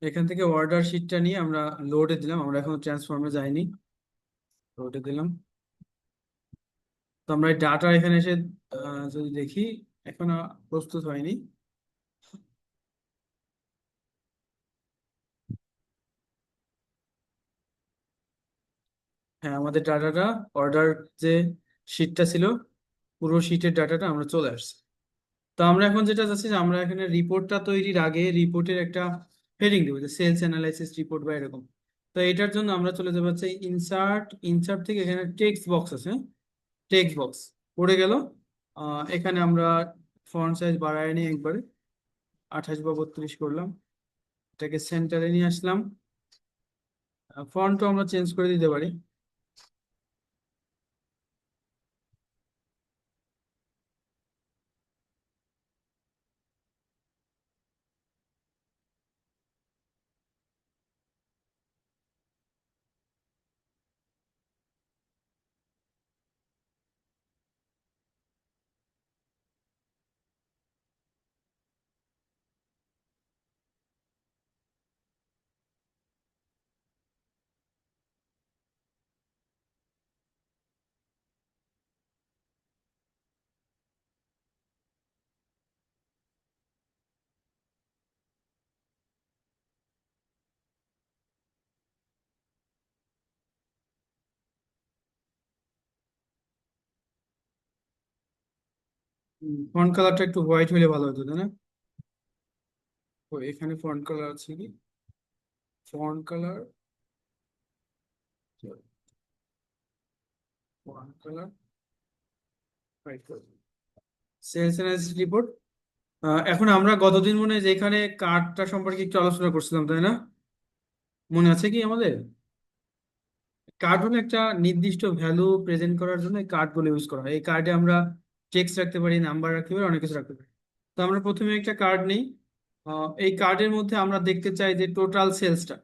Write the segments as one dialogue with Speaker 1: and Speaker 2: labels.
Speaker 1: এখান থেকে অর্ডার শিটটা নিয়ে আমরা লোডে দিলাম, আমরা এখন ট্রান্সফর্মে যাইনি, লোডে দিলাম। তো আমরা এই ডাটা এখানে এসে যদি দেখি, এখনো প্রস্তুত হয়নি। হ্যাঁ, আমাদের ডাটাটা, অর্ডার যে শিটটা ছিল, পুরো শিটের ডাটাটা আমরা চলে আসছে। তো আমরা এখন যেটা চাচ্ছি যে আমরা এখানে রিপোর্টটা তৈরির আগে রিপোর্টের একটা হেডিং দেবো, যে সেলস অ্যানালাইসিস রিপোর্ট বা এরকম। তো এটার জন্য আমরা চলে যাবো হচ্ছে ইনসার্ট, ইনসার্ট থেকে এখানে টেক্সট বক্স আছে, টেক্সট বক্স পড়ে গেল। এখানে আমরা ফন্ট সাইজ বাড়ায় নিই একবারে, 28 বা 32 করলাম। এটাকে সেন্টারে নিয়ে আসলাম। ফন্টও আমরা চেঞ্জ করে দিতে পারি। ফন্ট কালারটা একটু হোয়াইট হলে ভালো হতো, তাই না? তো এখানে ফন্ট কালার আছে কি? Font colour, font colour white colour, sales analysis report. এখন আমরা গতদিন মনে হয় যে এখানে কার্ডটা সম্পর্কে একটু আলোচনা করছিলাম, তাই না? মনে আছে কি আমাদের? কার্ড হলো একটা নির্দিষ্ট ভ্যালু প্রেজেন্ট করার জন্য এই কার্ডগুলো ইউজ করা হয়। এই কার্ডে আমরা টেক্সট রাখতে পারি, নাম্বার রাখতে পারি, অনেক কিছু রাখতে পারি। তো আমরা প্রথমে একটা কার্ড নিই। এই কার্ডের মধ্যে আমরা দেখতে চাই যে টোটাল সেলসটা।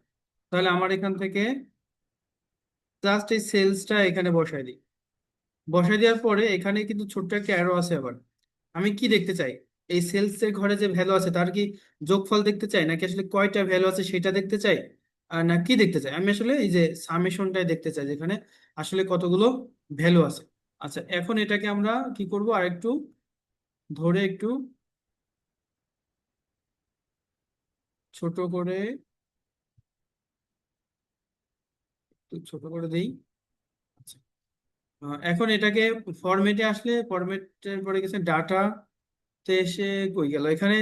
Speaker 1: তাহলে আমার এখান থেকে জাস্ট এই সেলসটা এখানে বসাই দিই। বসাই দেওয়ার পরে এখানে কিন্তু ছোট্ট একটা অ্যারো আছে আবার। আমি কি দেখতে চাই? এই সেলস এর ঘরে যে ভ্যালু আছে তার কি যোগফল দেখতে চাই, নাকি আসলে কয়টা ভ্যালু আছে সেটা দেখতে চাই, আর না কি দেখতে চাই? আমি আসলে এই যে সামেশনটাই দেখতে চাই, যেখানে আসলে কতগুলো ভ্যালু আছে। আচ্ছা, এখন এটাকে আমরা কি করব, আর একটু ধরে একটু ছোট করে, একটু ছোট করে দেই। আচ্ছা, এখন এটাকে ফরম্যাটে আসলে, ফরম্যাটের পরে গেছে ডাটা তে এসে, কই গেল এখানে?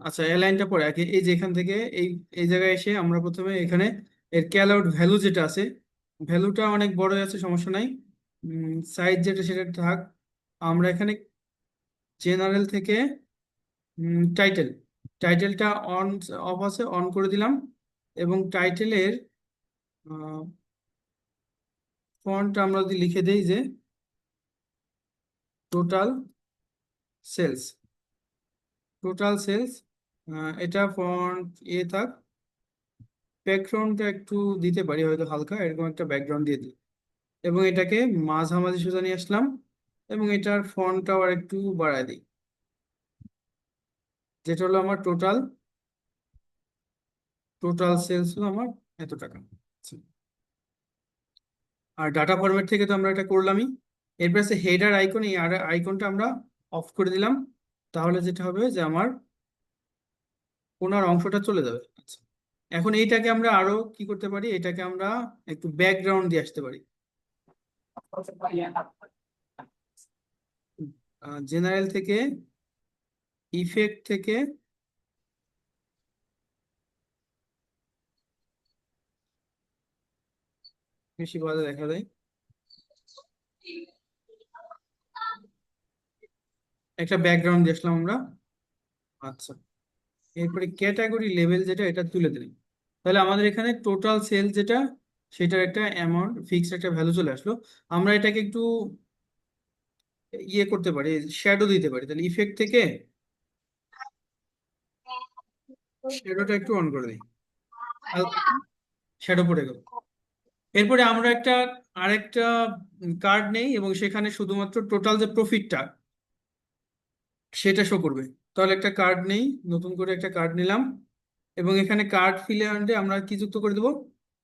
Speaker 1: আচ্ছা, এই লাইনটা পরে আগে, এই যে এখান থেকে এই এই জায়গায় এসে আমরা প্রথমে এখানে এর ক্যাল আউট ভ্যালু যেটা আছে, ভ্যালুটা অনেক বড় আছে, সমস্যা নাই। সাইজ যেটা সেটা থাক। আমরা এখানে জেনারেল থেকে টাইটেল, টাইটেলটা অন অফ আছে, অন করে দিলাম। এবং টাইটেলের ফন্ট আমরা যদি লিখে দেই যে টোটাল সেলস, টোটাল সেলস, এটা ফন্ট থাক। ব্যাকগ্রাউন্ডটা একটু দিতে পারি হয়তো হালকা, এরকম একটা ব্যাকগ্রাউন্ড দিয়ে দিই। এবং এটাকে মাঝামাঝি সোজা নিয়ে আসলাম, এবং এটার ফন্টটা আবার একটু বাড়ায় দিই, যেটা হলো আমার টোটাল, টোটাল সেলস হলো আমার এত টাকা। আচ্ছা, আর ডাটা ফরম্যাট থেকে তো আমরা এটা করলামই। এরপর আছে হেডার আইকন, এই আইকনটা আমরা অফ করে দিলাম। তাহলে যেটা হবে যে আমার ওনার অংশটা চলে যাবে। আচ্ছা, এখন এইটাকে আমরা আরো কি করতে পারি, এটাকে আমরা একটু ব্যাকগ্রাউন্ড দিয়ে আসতে পারি। জেনারেল থেকে, ইফেক্ট থেকে, বেশি ভালো দেখা যায়, একটা ব্যাকগ্রাউন্ড দিয়ে আসলাম আমরা। আচ্ছা, এরপরে ক্যাটাগরি লেভেল যেটা, এটা তুলে দিলাম। তাহলে আমাদের এখানে টোটাল সেল যেটা, সেটার একটা অ্যামাউন্ট, ফিক্সড একটা ভ্যালু চলে আসলো। আমরা এটাকে একটু ইয়ে করতে পারি, শ্যাডো দিতে পারি। তাহলে ইফেক্ট থেকে শ্যাডোটা একটু অন করে দিই, শ্যাডো পড়ে গেল। এরপরে আমরা একটা আরেকটা কার্ড নেই, এবং সেখানে শুধুমাত্র টোটাল যে প্রফিটটা, সেটা শো করবে। তাহলে একটা কার্ড নেই, নতুন করে একটা কার্ড নিলাম, এবং এখানে কার্ড ফিল্ডে আমরা কি যুক্ত করে দেবো?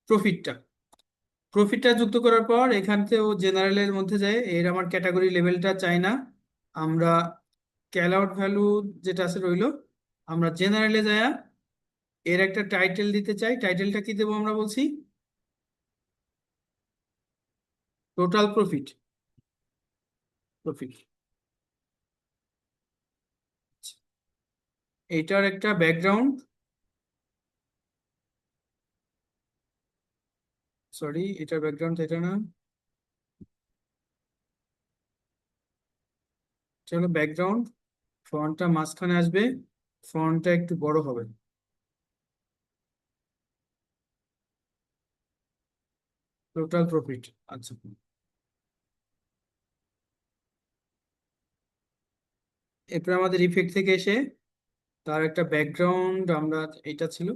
Speaker 1: প্রফিটটা। প্রফিটটা যুক্ত করার পর এখান থেকে ও জেনারেলের মধ্যে যায়, এর আমার ক্যাটাগরি লেভেলটা চাই না, আমরা ক্যাল আউট ভ্যালু যেটা আছে রইলো, আমরা জেনারেলে যায় এর একটা টাইটেল দিতে চাই। টাইটেলটা কি দেবো আমরা বলছি? Total profit. প্রফিট। এটার একটা ব্যাকগ্রাউন্ড, সরি এটার ব্যাকগ্রাউন্ড এটা না, চলো ব্যাকগ্রাউন্ড। ফন্টটা মাঝখানে আসবে, ফন্টটা একটু বড় হবে। Total profit. আচ্ছা, এরপর আমাদের ইফেক্ট থেকে এসে তার একটা ব্যাকগ্রাউন্ড, আমরা এটা ছিল,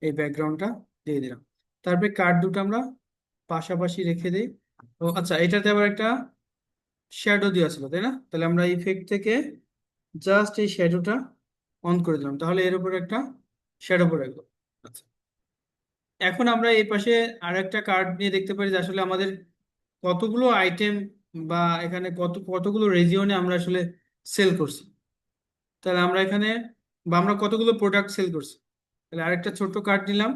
Speaker 1: এই ব্যাকগ্রাউন্ডটা দিয়ে দিলাম। তারপরে কার্ড দুটো আমরা পাশাপাশি রেখে দিই। ও আচ্ছা, এটাতে আবার একটা শ্যাডো দেওয়া ছিল তাই না? তাহলে আমরা ইফেক্ট থেকে জাস্ট এই শ্যাডোটা অন করে দিলাম, তাহলে এর উপর একটা শ্যাডো পড়ে গেল। আচ্ছা, এখন আমরা এই পাশে আর একটা কার্ড নিয়ে দেখতে পারি যে আসলে আমাদের কতগুলো আইটেম বা এখানে কতগুলো রেজিওনে আমরা আসলে সেল করছি। তাহলে আমরা এখানে, বা আমরা কতগুলো প্রোডাক্ট সেল করছি। তাহলে আরেকটা ছোট্ট কার্ড নিলাম,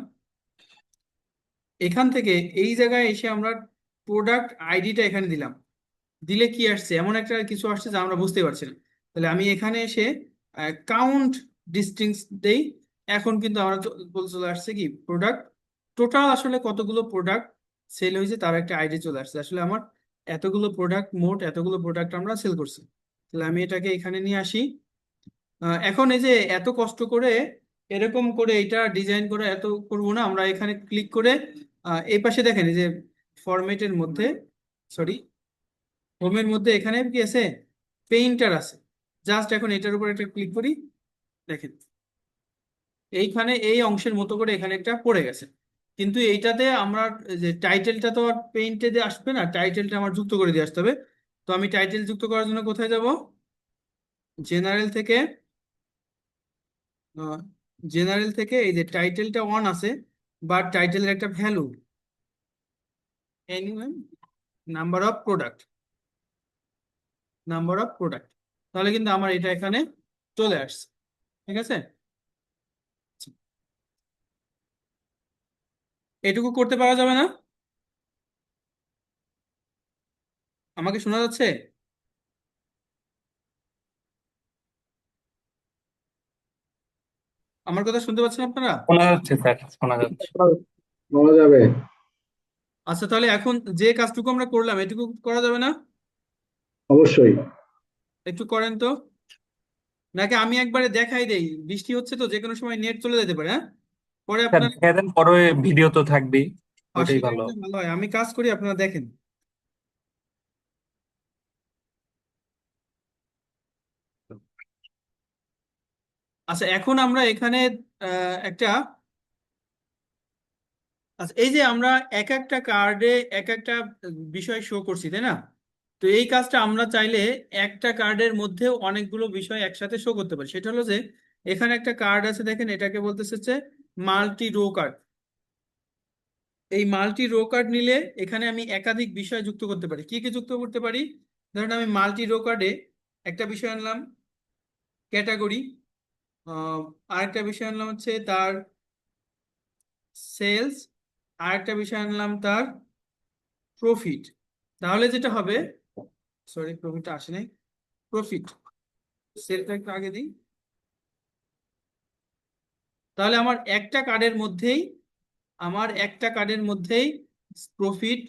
Speaker 1: এখান থেকে এই জায়গায় এসে আমরা প্রোডাক্ট আইডিটা এখানে দিলাম। দিলে কি আসছে? এমন একটা কিছু আসছে যা আমরা বুঝতে পারছি না। তাহলে আমি এখানে এসে কাউন্ট ডিস্টিংস দেই। এখন কিন্তু আমরা বলতে চলে আসছে কি প্রোডাক্ট টোটাল আসলে কতগুলো প্রোডাক্ট সেল হয়েছে তার একটা আইডি চলে আসছে। আসলে আমার এতগুলো প্রোডাক্ট, মোট এতগুলো প্রোডাক্ট আমরা সেল করছি। তাহলে আমি এটাকে এখানে নিয়ে আসি। এখন এই যে এত কষ্ট করে এরকম করে এটা ডিজাইন করে এত করবো না, আমরা এখানে ক্লিক করে এই পাশে দেখেন এই যে ফরম্যাটের মধ্যে, সরি হোমের মধ্যে এখানে কি আছে? পেইন্টার আছে। জাস্ট এখন এটার উপর একটা ক্লিক করি, দেখেন এইখানে এই অংশের মতো করে এখানে একটা পড়ে গেছে। কিন্তু এইটাতে আমরা যে টাইটেলটা তো আর পেইন্টে দিয়ে আসবে না, টাইটেলটা আমার যুক্ত করে দিয়ে আসতে হবে। তো আমি টাইটেল যুক্ত করার জন্য কোথায় যাব? জেনারেল থেকে, জেনারেল থেকে এই যে টাইটেলটা অন আছে, বা টাইটেলের একটা value number of product, number of product. তাহলে কিন্তু আমার এটা এখানে চলে আসছে। ঠিক আছে, এটুকু করতে পারা যাবে না? আমাকে শোনা যাচ্ছে? আমার কথা শুনতে পাচ্ছেন আপনারা?
Speaker 2: শোনা যাচ্ছে স্যার, শোনা যাচ্ছে।
Speaker 3: বলা যাবে।
Speaker 1: আচ্ছা, তাহলে এখন যে কাজটুকু আমরা করলাম এটুকু করা যাবে না?
Speaker 3: অবশ্যই।
Speaker 1: একটু করেন তো, নাকি আমি একবারে দেখাই দেই? বৃষ্টি হচ্ছে তো, যে কোনো সময় নেট চলে যেতে পারে, হ্যাঁ? পরে
Speaker 2: স্যার
Speaker 1: আপনার,
Speaker 2: দেখে দেন, পরে ভিডিও তো থাকবেই, ওইটাই
Speaker 1: সেটা
Speaker 2: ভালো
Speaker 1: একটা
Speaker 2: হবে।
Speaker 1: ভালো হয়, আমি কাজ করি আপনারা দেখেন। আচ্ছা, এখন আমরা এখানে একটা, আচ্ছা এই যে আমরা এক একটা কার্ডে এক একটা বিষয় শো করছি তাই না? তো এই কাজটা আমরা চাইলে একটা কার্ডের মধ্যেও অনেকগুলো বিষয় একসাথে শো করতে পারি। সেটা হলো যে এখানে একটা কার্ড আছে দেখেন, এটাকে বলতেছে হচ্ছে মাল্টি রো কার্ড। এই মাল্টি রো কার্ড নিলে এখানে আমি একাধিক বিষয় যুক্ত করতে পারি। কি কি যুক্ত করতে পারি? ধরেন আমি মাল্টি রো কার্ডে একটা বিষয় আনলাম ক্যাটাগরি, আরেকটা বিষয় আনলাম হচ্ছে তার সেলস, আরেকটা বিষয় আনলাম তার প্রফিট। তাহলে যেটা হবে, সরি প্রফিটটা আসে নাই, প্রফিট, সেলটা একটু আগে দিই। তাহলে আমার একটা কার্ডের মধ্যেই প্রফিট,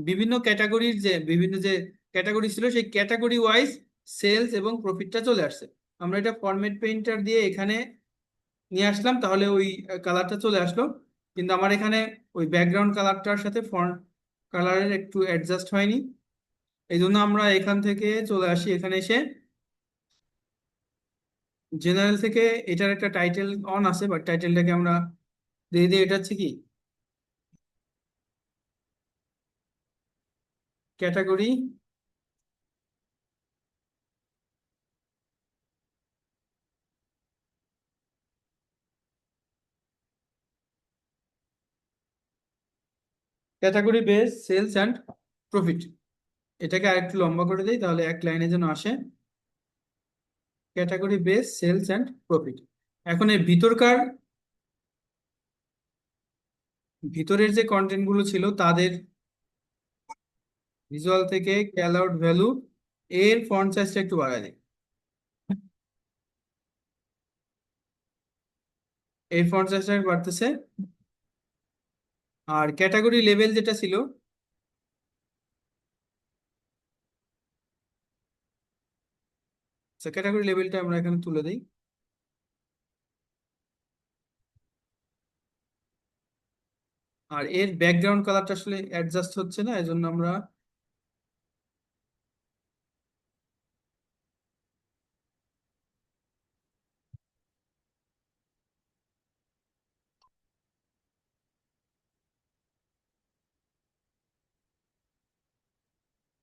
Speaker 1: বিভিন্ন যে ক্যাটাগরি ছিল সেই ক্যাটাগরি ওয়াইজ সেলস এবং প্রফিটটা চলে আসছে। আমরা এটা ফরম্যাট পেইন্টার দিয়ে এখানে নিয়ে আসলাম, তাহলে ওই কালারটা চলে আসলো। কিন্তু আমার এখানে ওই ব্যাকগ্রাউন্ড কালারটার সাথে ফন্ট কালারের একটু অ্যাডজাস্ট হয়নি। এই জন্য আমরা এখান থেকে চলে আসি, এখানে এসে জেনারেল থেকে এটার একটা টাইটেল অন আছে, বাট টাইটেলটাকে আমরা দিয়ে দিই, এটা হচ্ছে কি category category base sales and profit. এটাকে আরেকটু লম্বা করে দিই তাহলে এক লাইনে যেন আসে। Category base sales and profit. এখন এর ভিতরের যে কন্টেন্ট গুলো ছিল তাদের ভিজুয়াল থেকে ক্যাল আউট ভ্যালু এর ফন্ট সাইজটা একটু বাড়ায় দিই। এই ফন্ট সাইজটা বাড়তেছে। আর ক্যাটাগরি লেভেল যেটা ছিল, ক্যাটাগরি লেভেলটা আমরা এখানে তুলে দিই। আর এর ব্যাকগ্রাউন্ড কালারটা আসলে অ্যাডজাস্ট হচ্ছে না, এজন্য আমরা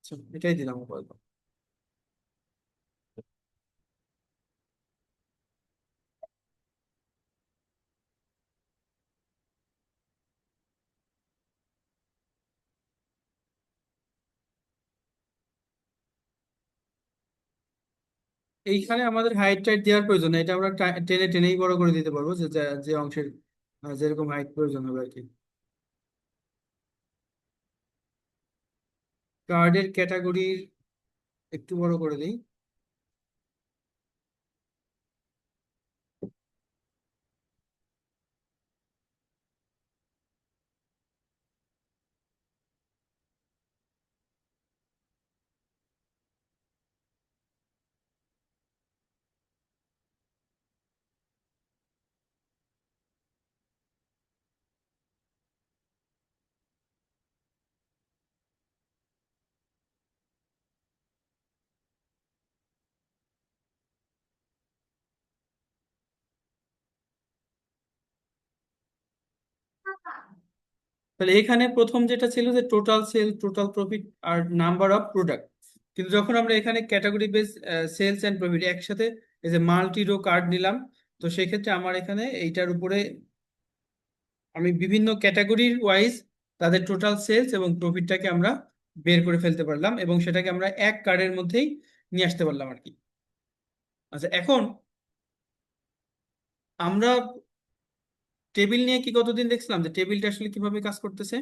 Speaker 1: আচ্ছা, এটাই দিলাম আপাতত। এইখানে আমাদের হাইট টাইট দেওয়ার প্রয়োজন নেই, এটা আমরা টেনে টেনেই বড় করে দিতে পারবো, যে যে অংশের যেরকম হাইট প্রয়োজন হবে আর কি। কার্ডের ক্যাটাগরির একটু বড় করে দিই। তাহলে এখানে প্রথম যেটা ছিল যে টোটাল সেল, টোটাল প্রফিট আর নাম্বার অফ প্রোডাক্ট, কিন্তু যখন আমরা এখানে category base sales and profit একসাথে এই যে মাল্টি রো কার্ড নিলাম, তো সেক্ষেত্রে আমার এখানে এইটার উপরে আমি বিভিন্ন ক্যাটাগরির ওয়াইজ তাদের টোটাল সেলস এবং প্রফিটটাকে আমরা বের করে ফেলতে পারলাম এবং সেটাকে আমরা এক কার্ডের মধ্যেই নিয়ে আসতে পারলাম আর কি। আচ্ছা, এখন আমরা টেবিল নিয়ে কি কতদিন দেখছিলাম যে টেবিলটা আসলে কিভাবে কাজ করতেছে।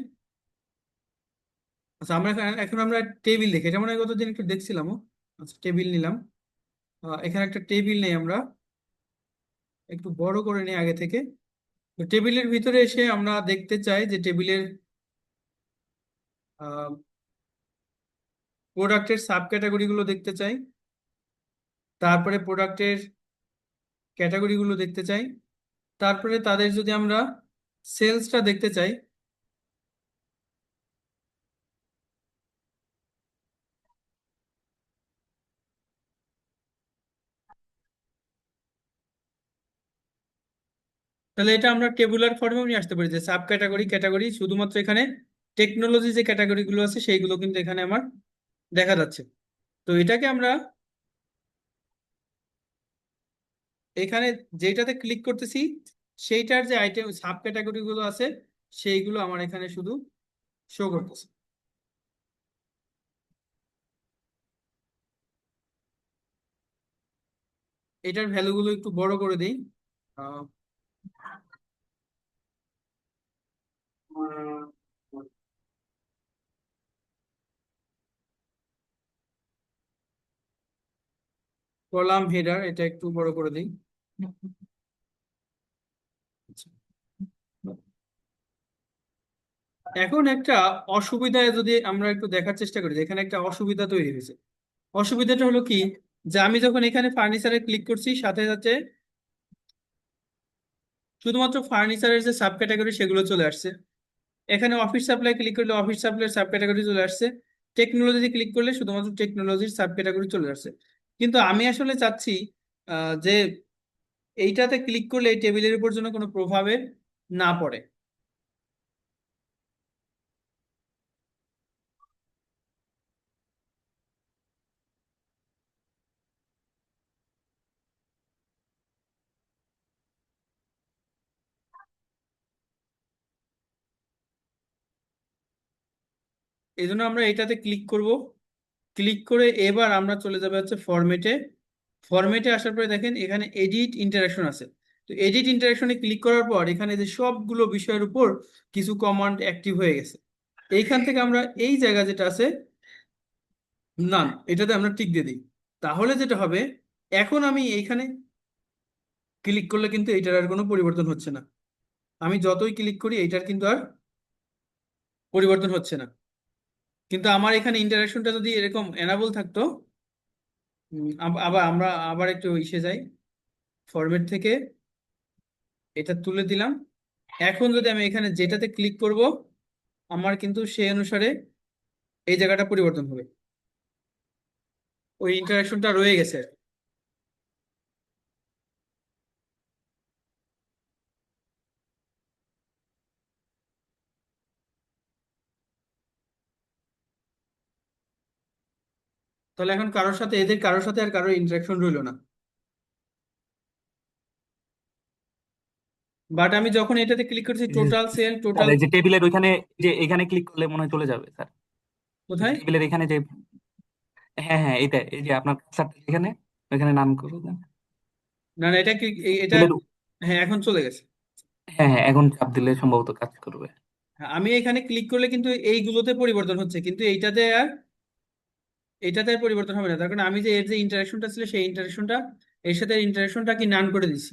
Speaker 1: আচ্ছা, আমরা এখন আমরা টেবিল দেখি, এটা মনে হয় কতদিন একটু দেখছিলাম। আচ্ছা, টেবিল নিলাম। এখানে একটা টেবিল নেই, আমরা একটু বড় করে নিই আগে থেকে। তো টেবিলের ভিতরে এসে আমরা দেখতে চাই যে টেবিলের প্রোডাক্টের সাব ক্যাটাগরি গুলো দেখতে চাই, তারপরে প্রোডাক্টের ক্যাটাগরি গুলো দেখতে চাই, তারপরে তাদের যদি আমরা সেলসটা দেখতে চাই, তাহলে এটা আমরা টেবুলার ফর্মেও নিয়ে আসতে পারি যে সাব ক্যাটাগরি ক্যাটাগরি, শুধুমাত্র এখানে টেকনোলজি যে ক্যাটাগরি গুলো আছে সেইগুলো কিন্তু এখানে আমার দেখা যাচ্ছে। তো এটাকে আমরা এখানে যেটাতে ক্লিক করতেছি সেইটার যে আইটেম সাব ক্যাটাগরি গুলো আছে সেইগুলো আমার এখানে শুধু শো করতেছে। এটার ভ্যালুগুলো একটু বড় করে দিই। কলাম হেডার এটা একটু বড় করে দিই। আচ্ছা। এখন একটা অসুবিধা যদি আমরা একটু দেখার চেষ্টা করি, যে এখানে একটা অসুবিধা তৈরি হয়েছে। অসুবিধাটা হলো কি, যে আমি যখন এখানে ফার্নিচারে ক্লিক করছি সাথে সাথে শুধুমাত্র ফার্নিচারের যে সাব ক্যাটাগরি সেগুলো চলে আসছে। এখানে অফিস সাপ্লাই ক্লিক করলে অফিস সাপ্লাইয়ের সাব ক্যাটাগরি চলে আসছে। টেকনোলজি ক্লিক করলে শুধুমাত্র টেকনোলজির সাব ক্যাটাগরি চলে আসছে। কিন্তু আমি আসলে চাচ্ছি যে এইটাতে ক্লিক করলে এই টেবিলের উপর যেন কোনো প্রভাবে না পড়ে। এই জন্য আমরা এটাতে ক্লিক করব। ক্লিক করে এবার আমরা চলে যাবে হচ্ছে ফরম্যাটে। ফরম্যাটে আসার পরে দেখেন এখানে এডিট ইন্টারাকশন আছে। তো এডিট ইন্টারাকশনে ক্লিক করার পর এখানে যে সবগুলো বিষয়ের উপর কিছু কমান্ড অ্যাক্টিভ হয়ে গেছে। এইখান থেকে আমরা এই জায়গা যেটা আছে নান, এটাতে আমরা টিক দিয়ে দিই। তাহলে যেটা হবে, এখন আমি এইখানে ক্লিক করলে কিন্তু এইটার আর কোনো পরিবর্তন হচ্ছে না। আমি যতই ক্লিক করি এইটার কিন্তু আর পরিবর্তন হচ্ছে না। কিন্তু আমার এখানে ইন্টারাকশনটা যদি এরকম এনাবল থাকতো, আবার আমরা আবার একটু ইসে যাই, ফরম্যাট থেকে এটা তুলে দিলাম। এখন যদি আমি এখানে যেটাতে ক্লিক করব, আমার কিন্তু সেই অনুসারে এই জায়গাটা পরিবর্তন হবে, ওই ইন্টারাকশনটা রয়ে গেছে। তাহলে এখন কারোর সাথে এদের কারোর সাথে আর কারোর ইন্টারাকশন রইলো না। বাট আমি যখন এটাতে ক্লিক করছি,
Speaker 2: এই যে
Speaker 1: টোটাল সেল,
Speaker 2: স্যার,
Speaker 1: টোটাল
Speaker 2: এই যে টেবিলের ওইখানে, যে এখানে ক্লিক করলে মনে হয় চলে যাবে স্যার।
Speaker 1: কোথায়?
Speaker 2: টেবিলের এখানে যে, হ্যাঁ হ্যাঁ, এইটা, এই যে আপনার কার্সারটা এখানে, ওইখানে নাম করে দেন।
Speaker 1: না না, এটা কি এটা?
Speaker 2: টেবিলের,
Speaker 1: হ্যাঁ, এখন চলে গেছে।
Speaker 2: হ্যাঁ হ্যাঁ, এখন চাপ দিলে সম্ভবত কাজ করবে।
Speaker 1: হ্যাঁ, আমি এখানে ক্লিক করলে কিন্তু এইগুলোতে পরিবর্তন হচ্ছে, কিন্তু এইটাতে আর পরিবর্তন হবে না। তার কারণ আমি যে এর যে ইন্টারাকশনটা ছিল সেই ইন্টারাকশনটা, এর সাথে ইন্টারাকশনটা কি নান করে দিছি।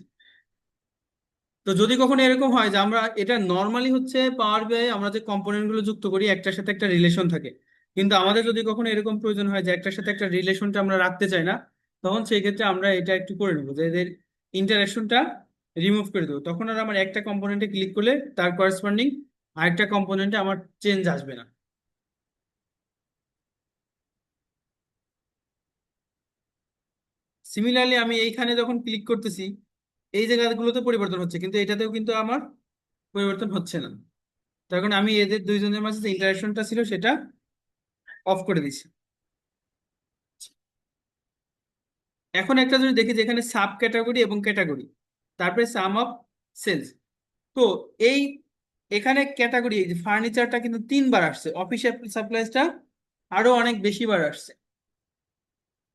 Speaker 1: তো যদি কখনো এরকম হয় যে আমরা এটা নর্মালি হচ্ছে পাওয়ার বিআই আমরা যে কম্পোনেন্ট গুলো যুক্ত করি একটার সাথে একটা রিলেশন থাকে, কিন্তু আমাদের যদি কখনো এরকম প্রয়োজন হয় যে একটার সাথে একটা রিলেশনটা আমরা রাখতে চাই না, তখন সেই ক্ষেত্রে আমরা এটা একটু করে নেবো যে এদের ইন্টারাকশনটা রিমুভ করে দেবো। তখন আর আমার একটা কম্পোনেন্টে ক্লিক করলে তার করেসপন্ডিং আরেকটা কম্পোনেন্টে আমার চেঞ্জ আসবে না। সিমিলারলি আমি এইখানে যখন ক্লিক করতেছি, এই জায়গাগুলোতে পরিবর্তন হচ্ছে, কিন্তু এটাতেও কিন্তু আমার পরিবর্তন হচ্ছে না। তার কারণ আমি এদের দুইজনের মাঝে যে ইন্টারাকশনটা ছিল সেটা অফ করে দিছি। এখন একটা যদি দেখি যেখানে সাব ক্যাটাগরি এবং ক্যাটাগরি, তারপরে সাম অফ সেলস। তো এই এখানে ক্যাটাগরি ফার্নিচারটা কিন্তু 3 বার আসছে, অফিস সাপ্লাইজটা আরো অনেক বেশি বার আসছে।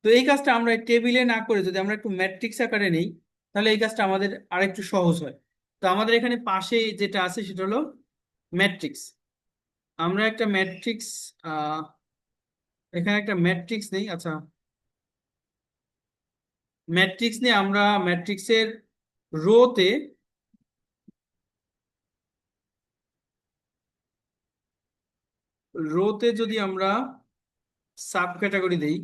Speaker 1: তো এই কাজটা আমরা টেবিলে না করে যদি আমরা একটু ম্যাট্রিক্স আকারে নেই, তাহলে এই কাজটা আমাদের আরেকটু সহজ হয়। তো আমাদের এখানে পাশে যেটা আছে সেটা হলো ম্যাট্রিক্স। আমরা একটা ম্যাট্রিক্স, আহ এখানে একটা ম্যাট্রিক্স নেই। আচ্ছা, ম্যাট্রিক্স নিয়ে আমরা ম্যাট্রিক্সের রোতে, রোতে যদি আমরা সাব ক্যাটাগরি দেই,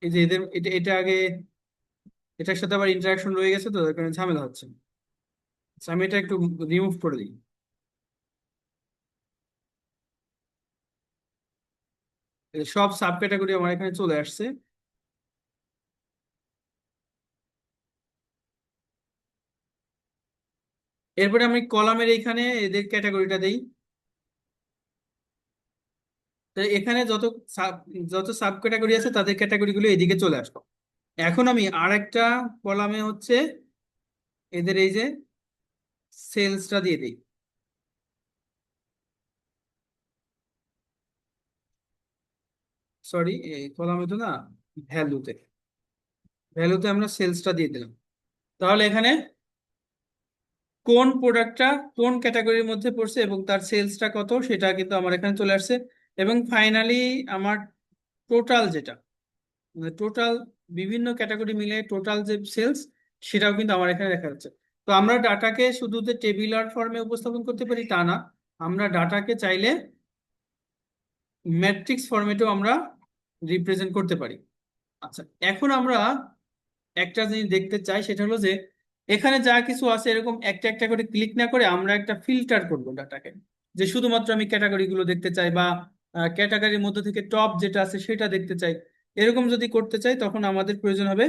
Speaker 1: এই যে এদের এটা এটা আগে এটার সাথে আবার ইন্টারাকশন রয়ে গেছে, তো তার কারণে ঝামেলা হচ্ছে। আচ্ছা, আমি এটা একটু রিমুভ করে দিই। এই সব সাব ক্যাটাগরি আমার এখানে চলে আসছে। এরপরে আমি কলামের এইখানে এদের ক্যাটাগরিটা দেই। তো এখানে যত সাব ক্যাটাগরি আছে তাদের ক্যাটাগরিগুলো এদিকে চলে আসলো। এখন আমি আর একটা কলামে হচ্ছে এদের এই যে সেলসটা দিয়ে দিই। সরি, এই কলামে তো না, ভ্যালুতে, ভ্যালুতে আমরা সেলসটা দিয়ে দিলাম। তাহলে এখানে কোন প্রোডাক্টটা কোন ক্যাটাগরির মধ্যে পড়ছে এবং তার সেলসটা কত সেটা কিন্তু আমার এখানে চলে আসছে। এবং ফাইনালি আমার টোটাল যেটা, মানে টোটাল বিভিন্ন ক্যাটাগরি মিলে টোটাল যে সেলস, সেটাও কিন্তু আমার এখানে দেখা যাচ্ছে। তো আমরা ডাটাকে শুধু যে টেবিলার ফর্মে উপস্থাপন করতে পারি তা না, আমরা ডাটাকে চাইলে ম্যাট্রিক্স ফরম্যাটেও আমরা রিপ্রেজেন্ট করতে পারি। আচ্ছা, এখন আমরা একটা জিনিস দেখতে চাই, সেটা হলো যে এখানে যা কিছু আছে এরকম একটা একটা করে ক্লিক না করে আমরা একটা ফিল্টার করব ডাটাকে, যে শুধুমাত্র আমি ক্যাটাগরি গুলো দেখতে চাই বা ক্যাটাগরির মধ্যে থেকে টপ যেটা আছে সেটা দেখতে চাই। এরকম যদি করতে চাই তখন আমাদের প্রয়োজন হবে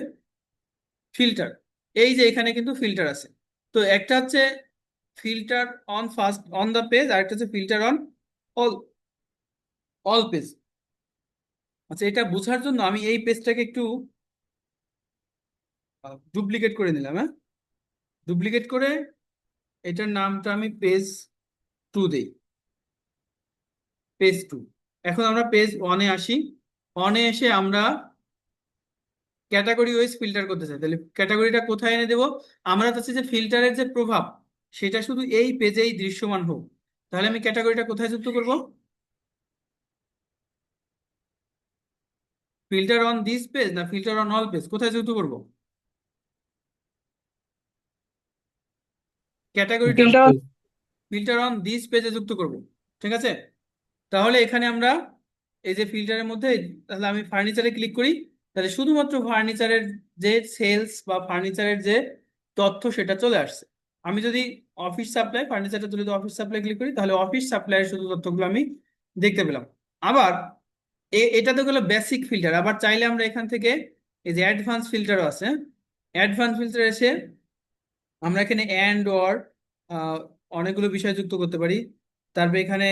Speaker 1: ফিল্টার। এই যে এখানে কিন্তু ফিল্টার আছে। তো একটা হচ্ছে filter on first on the page, আর একটা হচ্ছে filter on all all page. আচ্ছা, এটা বোঝার জন্য আমি এই পেজটাকে একটু ডুপ্লিকেট করে নিলাম, হ্যাঁ। ডুপ্লিকেট করে এটার নামটা আমি পেজ 2 দেই, পেজ 2। এখন আমরা পেজ 1-এ আসি। 1-এ এসে আমরা ক্যাটাগরি ওয়াইজ ফিল্টার করতে চাই, তাহলে ক্যাটাগরিটা কোথায় এনে দেবো? আমরা চাচ্ছি যে ফিল্টারের যে প্রভাব সেটা শুধু এই পেজেই দৃশ্যমান হোক। তাহলে আমি ক্যাটাগরিটা কোথায় যুক্ত করব? ফিল্টার অন দিস পেজ না ফিল্টার অন অল পেজ, কোথায় যুক্ত করব? ক্যাটাগরিটা
Speaker 4: ফিল্টার
Speaker 1: ফিল্টার অন দিস পেজে যুক্ত করব। ঠিক আছে, তাহলে এখানে আমরা এই যে ফিল্টারের মধ্যে, তাহলে আমি ফার্নিচারে ক্লিক করি, তাহলে শুধুমাত্র ফার্নিচারের যে সেলস বা ফার্নিচারের যে তথ্য সেটা চলে আসছে। আমি যদি অফিস সাপ্লাই ফার্নিচারটা তুলে অফিস সাপ্লাই ক্লিক করি, তাহলে অফিস সাপ্লাইয়ের শুধু তথ্যগুলো আমি দেখতে পেলাম। আবার এটা তো গেলো বেসিক ফিল্টার। আবার চাইলে আমরা এখান থেকে এই যে অ্যাডভান্স ফিল্টারও আছে, অ্যাডভান্স ফিল্টার এসে আমরা এখানে অ্যান্ড অর অনেকগুলো বিষয় যুক্ত করতে পারি। তারপর এখানে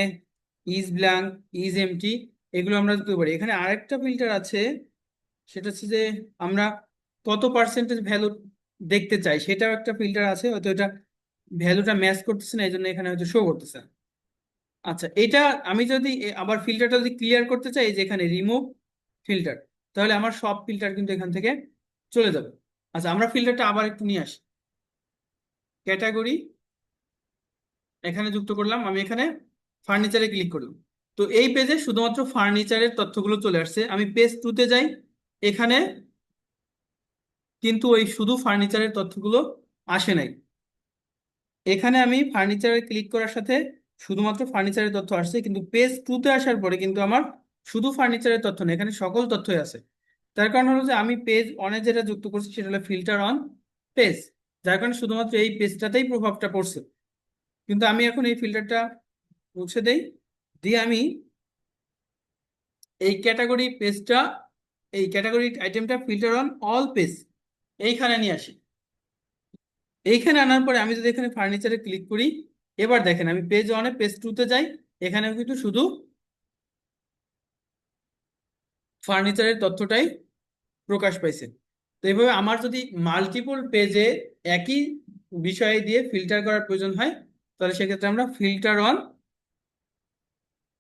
Speaker 1: ইজ ব্ল্যাঙ্ক, ইজ এমটি, এগুলো আমরা যুক্ত করতে পারি। এখানে আরেকটা ফিল্টার আছে, সেটা হচ্ছে যে আমরা কত পার্সেন্টেজ ভ্যালু দেখতে চাই, সেটাও একটা ফিল্টার আছে। হয়তো এটা ভ্যালুটা ম্যাচ করতেছে না, এই জন্য এখানে হয়তো শো করতেছে না। আচ্ছা, এটা আমি যদি আবার ফিল্টারটা যদি ক্লিয়ার করতে চাই, যে এখানে রিমুভ ফিল্টার, তাহলে আমার সব ফিল্টার কিন্তু এখান থেকে চলে যাবে। আচ্ছা, আমরা ফিল্টারটা আবার একটু নিয়ে আসি। ক্যাটাগরি এখানে যুক্ত করলাম, আমি এখানে ফার্নিচারে ক্লিক করলাম, তো এই পেজে শুধুমাত্র ফার্নিচারের তথ্যগুলো চলে আসছে। আমি পেজ 2-তে যাই, এখানে কিন্তু ওই শুধু ফার্নিচারের তথ্যগুলো আসে নাই। এখানে আমি ফার্নিচারে ক্লিক করার সাথে শুধুমাত্র ফার্নিচারের তথ্য আসছে, কিন্তু পেজ 2-তে আসার পরে কিন্তু আমার শুধু ফার্নিচারের তথ্য নেই, এখানে সকল তথ্যই আছে। তার কারণ হলো যে আমি পেজ 1-এ যেটা যুক্ত করছি সেটা হলো ফিল্টার অন পেজ, যার কারণে শুধুমাত্র এই পেজটাতেই প্রভাবটা পড়ছে। কিন্তু আমি এখন এই ফিল্টারটা মুছে দেই, দিয়ে আমি এই ক্যাটাগরি পেজটা, এই ক্যাটাগরি আইটেমটা ফিল্টার অন অল পেজ এইখানে নিয়ে আসি। এইখানে আনার পরে আমি যদি এখানে ফার্নিচারে ক্লিক করি, এবার দেখেন আমি পেজ 1-এ পেজ 2-তে যাই, এখানে কিন্তু শুধু ফার্নিচারের তথ্যটাই প্রকাশ পাইছে। তো এইভাবে আমার যদি মাল্টিপল পেজে একই বিষয় দিয়ে ফিল্টার করার প্রয়োজন হয়, তাহলে সেক্ষেত্রে আমরা ফিল্টার অন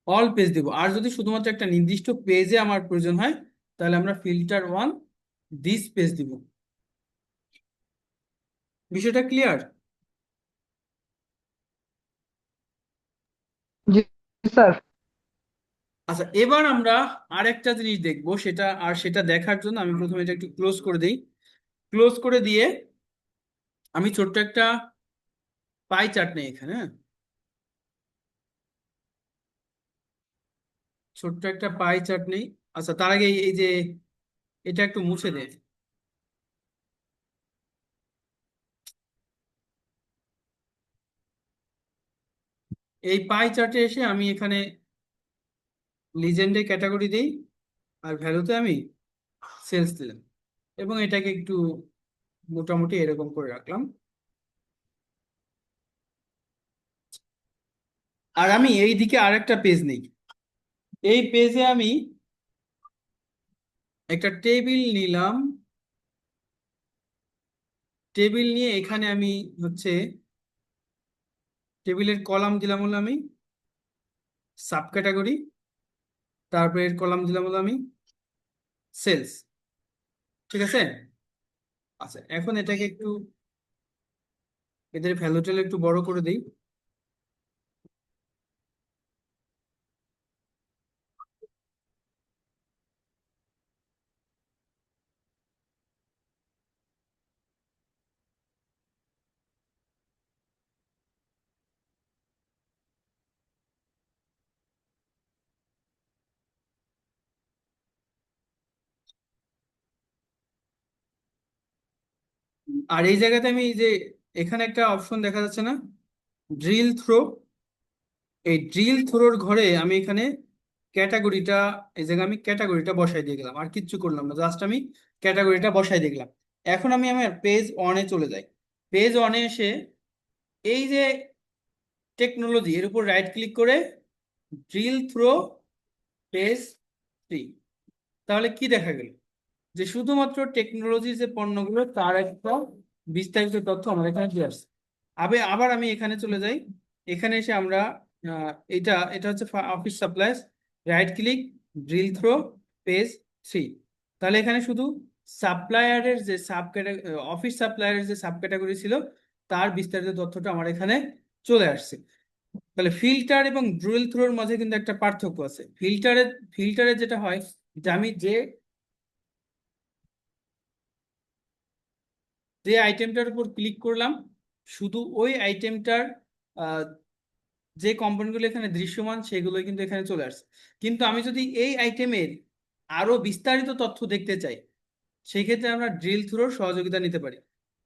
Speaker 1: অল পেজ দিব। আর যদি শুধুমাত্র একটা নির্দিষ্ট পেজে আমার প্রয়োজন হয়, তাহলে আমরা ফিল্টার অন দিস পেজ দিব। বিষয়টা ক্লিয়ার?
Speaker 4: জি স্যার।
Speaker 1: আচ্ছা, এবার আমরা আরেকটা জিনিস দেখবো, সেটা দেখার জন্য আমি প্রথমে এটা একটু ক্লোজ করে দিই। ক্লোজ করে দিয়ে আমি ছোট্ট একটা পাই চার্ট নেই এখানে, হ্যাঁ, ছোট্ট একটা পাই চার্ট নেই। আচ্ছা, তার আগে এই যে এটা একটু মুছে দেয়। এই পাই চার্টে এসে আমি এখানে লিজেন্ডে ক্যাটাগরি দিই, আর ভ্যালুতে আমি সেলস দিলাম, এবং এটাকে একটু মোটামুটি এরকম করে রাখলাম। আর আমি এই দিকে আরেকটা পেজ নেই, এই পেজে আমি একটা টেবিল নিলাম। টেবিল নিয়ে এখানে আমি হচ্ছে টেবিলের কলাম দিলাম হলো আমি সাব ক্যাটাগরি, তারপরে এর কলাম দিলাম হলো আমি সেলস। ঠিক আছে, আচ্ছা এখন এটাকে একটু, এদের ভ্যালুটা একটু বড় করে দিই। আর এই জায়গাতে আমি এই যে এখানে একটা অপশন দেখা যাচ্ছে না, ড্রিল থ্রো, এই ড্রিল থ্রোর ঘরে আমি এখানে ক্যাটাগরিটা, এই জায়গায় আমি ক্যাটাগরিটা বসাই দিয়ে গেলাম, আর কিচ্ছু করলাম না, জাস্ট আমি ক্যাটাগরিটা বসাই দেখলাম। এখন আমি আমার পেজ 1-এ চলে যাই। পেজ 1-এ এসে এই যে টেকনোলজি এর উপর রাইট ক্লিক করে ড্রিল থ্রো পেজ 3, তাহলে কি দেখা গেল? যে শুধুমাত্র টেকনোলজি যে পণ্যগুলো তার একটা বিস্তারিত তথ্য আমার এখানে চলে আসছে। আবার আমি এখানে চলে যাই। এখানে এসে আমরা এটা হচ্ছে office supplies, right click, drill through, page 3। তাহলে এখানে শুধু সাপ্লায়ারের যে অফিস সাপ্লায়ারের যে সাব ক্যাটাগরি ছিল তার বিস্তারিত তথ্যটা আমার এখানে চলে আসছে। তাহলে ফিল্টার এবং ড্রিল থ্রোর মাঝে কিন্তু একটা পার্থক্য আছে। ফিল্টারে যেটা হয় যে আমি যে আইটেমটার উপর ক্লিক করলাম শুধু ওই আইটেমটার যে কম্পোনেন্টগুলো এখানে দৃশ্যমান সেগুলো কিন্তু এখানে চলে আসছে। কিন্তু আমি যদি এই আইটেমের আরো বিস্তারিত তথ্য দেখতে চাই সেই ক্ষেত্রে আমরা ড্রিল থ্রোর সহযোগিতা নিতে পারি।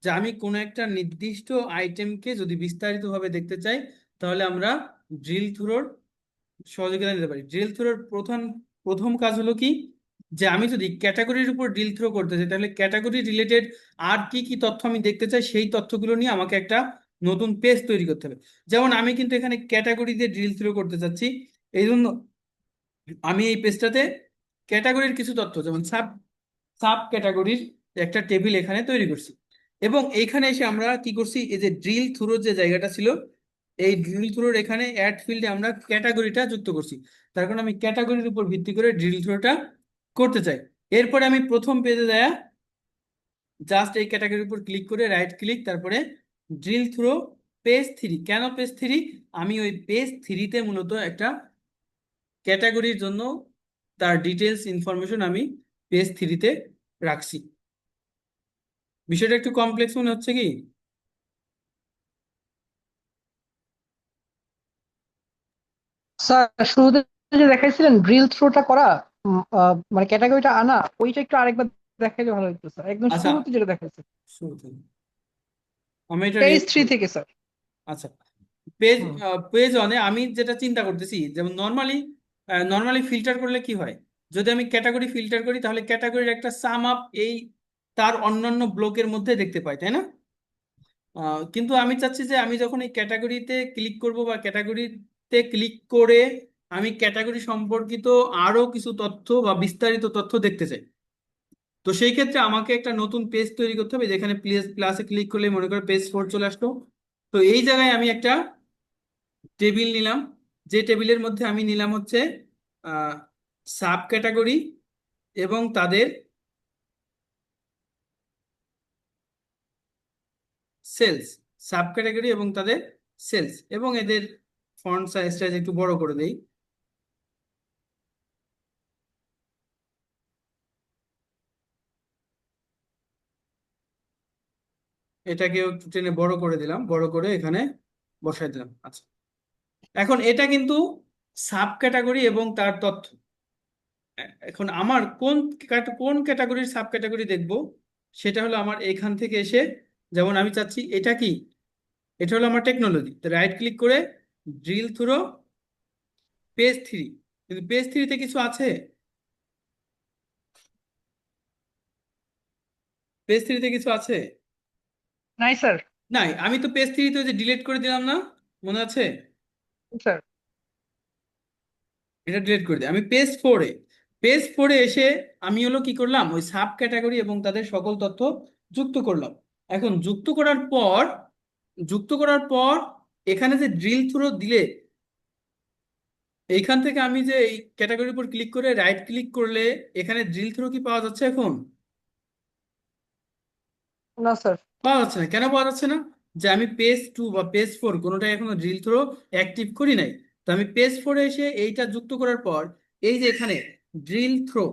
Speaker 1: যে আমি কোনো একটা নির্দিষ্ট আইটেমকে যদি বিস্তারিতভাবে দেখতে চাই তাহলে আমরা ড্রিল থ্রোর সহযোগিতা নিতে পারি। ড্রিল থ্রোর প্রথম কাজ হলো কি, যে আমি যদি ক্যাটাগরির উপর ড্রিল থ্রো করতে চাই তাহলে ক্যাটাগরি রিলেটেড আর কি কি তথ্য আমি দেখতে চাই সেই তথ্যগুলো নিয়ে আমাকে একটা নতুন পেজ তৈরি করতে হবে। যেমন আমি কিন্তু এখানে ক্যাটাগরি দিয়ে ড্রিল থ্রো করতে চাচ্ছি, এই জন্য আমি এই পেজটাতে ক্যাটাগরির কিছু তথ্য যেমন সাব সাব ক্যাটাগরির একটা টেবিল এখানে তৈরি করছি। এবং এইখানে এসে আমরা কি করছি, এই যে ড্রিল থ্রোর যে জায়গাটা ছিল এই ড্রিল থ্রোর এখানে অ্যাড ফিল্ডে আমরা ক্যাটাগরিটা যুক্ত করছি। তার কারণে আমি ক্যাটাগরির উপর ভিত্তি করে ড্রিল থ্রোটা করতে চাই। এরপরে আমি প্রথম পেজে যায় জাস্ট এই ক্যাটাগরির উপর ক্লিক করে রাইট ক্লিক, তারপরে ড্রিল থ্রো পেজ 3। কেন পেজ 3? আমি ওই পেজ 3তে মূলত একটা ক্যাটাগরির জন্য তার ডিটেলস ইনফরমেশন আমি পেজ 3তে রাখছি। বিষয়টা একটু কমপ্লেক্স মনে হচ্ছে কি?
Speaker 4: স্যার শুরুতে যে দেখাইছিলেন ড্রিল থ্রোটা করা, মানে ক্যাটাগরিটা আনা, ওইটা একটু আরেকবার দেখাইলে ভালো হতো স্যার, একদম
Speaker 1: আচ্ছা,
Speaker 4: শুরুতে যেটা দেখাইছে
Speaker 1: শুরুতে আমি এটা
Speaker 4: পেজ 3 থেকে স্যার।
Speaker 1: আচ্ছা, পেজ
Speaker 4: হুম।
Speaker 1: পেজ 1-এ আমি যেটা চিন্তা করতেছি, যেমন নর্মালি ফিল্টার করলে কি হয়, যদি আমি ক্যাটাগরি ফিল্টার করি তাহলে ক্যাটাগরির একটা সাম আপ এই তার অন্যান্য ব্লকের মধ্যে দেখতে পাই, তাই না? কিন্তু আমি চাচ্ছি যে আমি যখন এই ক্যাটাগরিতে ক্লিক করব বা ক্যাটাগরিতে ক্লিক করে আমি ক্যাটাগরি সম্পর্কিত আরো কিছু তথ্য বা বিস্তারিত তথ্য দেখতে চাই। তো সেই ক্ষেত্রে আমাকে একটা নতুন পেজ তৈরি করতে হবে, যেখানে প্লাসে ক্লিক করলে মনে করো পেজ 4 চলে আসলো। তো এই জায়গায় আমি একটা টেবিল নিলাম, যে টেবিলের মধ্যে আমি নিলাম হচ্ছে সাব ক্যাটাগরি এবং তাদের সেলস, সাব ক্যাটাগরি এবং তাদের সেলস, এবং এদের ফন্ট সাইজটা একটু বড় করে দেই। এটাকেও একটু টেনে বড় করে দিলাম, বড় করে এখানে বসাই দিলাম। আচ্ছা, এখন এটা কিন্তু সাব ক্যাটাগরি এবং তার তথ্য। এখন আমার কোন ক্যাটাগরির সাব ক্যাটাগরি দেখবো, সেটা হলো আমার এখান থেকে এসে, যেমন আমি চাচ্ছি এটা কি, এটা হলো আমার টেকনোলজি, রাইট ক্লিক করে ড্রিল থ্রো পেজ 3। কিন্তু পেজ 3তে কিছু আছে? পেজ 3তে কিছু আছে?
Speaker 4: নাই স্যার।
Speaker 1: নাই। আমি তো পেজ 3তে যে ডিলিট করে দিলাম না, মনে আছে?
Speaker 4: স্যার
Speaker 1: এটা ডিলিট করে দিই। আমি পেজ 4-এ এসে আমি হলো কি করলাম, ওই সাব ক্যাটাগরি এবং তাদের সকল তথ্য যুক্ত করলাম। এখন যুক্ত করার পর এখানে যে ড্রিল থ্রো দিলে এইখান থেকে আমি যে এই ক্যাটাগরির উপর ক্লিক করে রাইট ক্লিক করলে এখানে ড্রিল থ্রো কি পাওয়া যাচ্ছে এখন?
Speaker 4: না স্যার।
Speaker 1: পাওয়া যাচ্ছে না। কেন পাওয়া যাচ্ছে না? যে আমি পেজ 2 বা পেজ 4 কোনোটাই এখনো ড্রিল থ্রো অ্যাক্টিভ করি নাই। তো আমি পেজ 4-এ এসে এইটা যুক্ত করার পর এই যে এখানে ড্রিল থ্রো,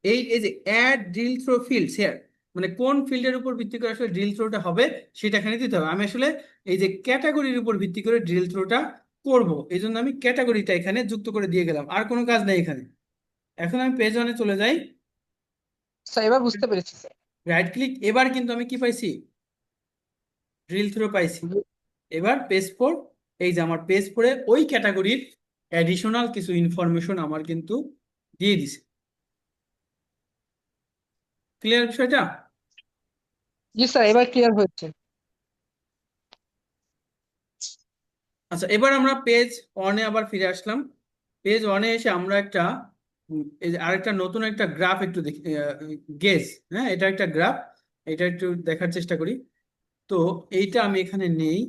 Speaker 1: এই যে add drill through fields here, মানে কোন ফিল্ডের উপর ভিত্তি করে আসলে ড্রিল থ্রোটা হবে সেটা এখানে দিতে হবে। আমি আসলে এই যে ক্যাটাগরির উপর ভিত্তি করে ড্রিল থ্রোটা করব, এই জন্য আমি ক্যাটাগরিটা এখানে যুক্ত করে দিয়ে গেলাম, আর কোনো কাজ নেই এখানে। এখন আমি পেজ 1-এ চলে যাই,
Speaker 4: স্যার এবার বুঝতে পেরেছি স্যার।
Speaker 1: রাইট ক্লিক, এবার কিন্তু আমি কি পাইছি, ড্রিল থ্রো পাইছি। এবার পেজ 4, এই যে আমার পেজ 4-এ ওই ক্যাটাগরির অ্যাডিশনাল কিছু ইনফরমেশন আমার কিন্তু দিয়ে দিছে। ক্লিয়ার বিষয়টা?
Speaker 4: জি স্যার, এবার ক্লিয়ার হয়েছে।
Speaker 1: আচ্ছা, এবার আমরা পেজ 1-এ আবার ফিরে আসলাম। পেজ 1-এ এসে আমরা এই যে আরেকটা নতুন একটা গ্রাফ একটু দেখি, গেজ, হ্যাঁ এটা একটা গ্রাফ, এটা একটু দেখার চেষ্টা করি। তো এইটা আমি এখানে নেই,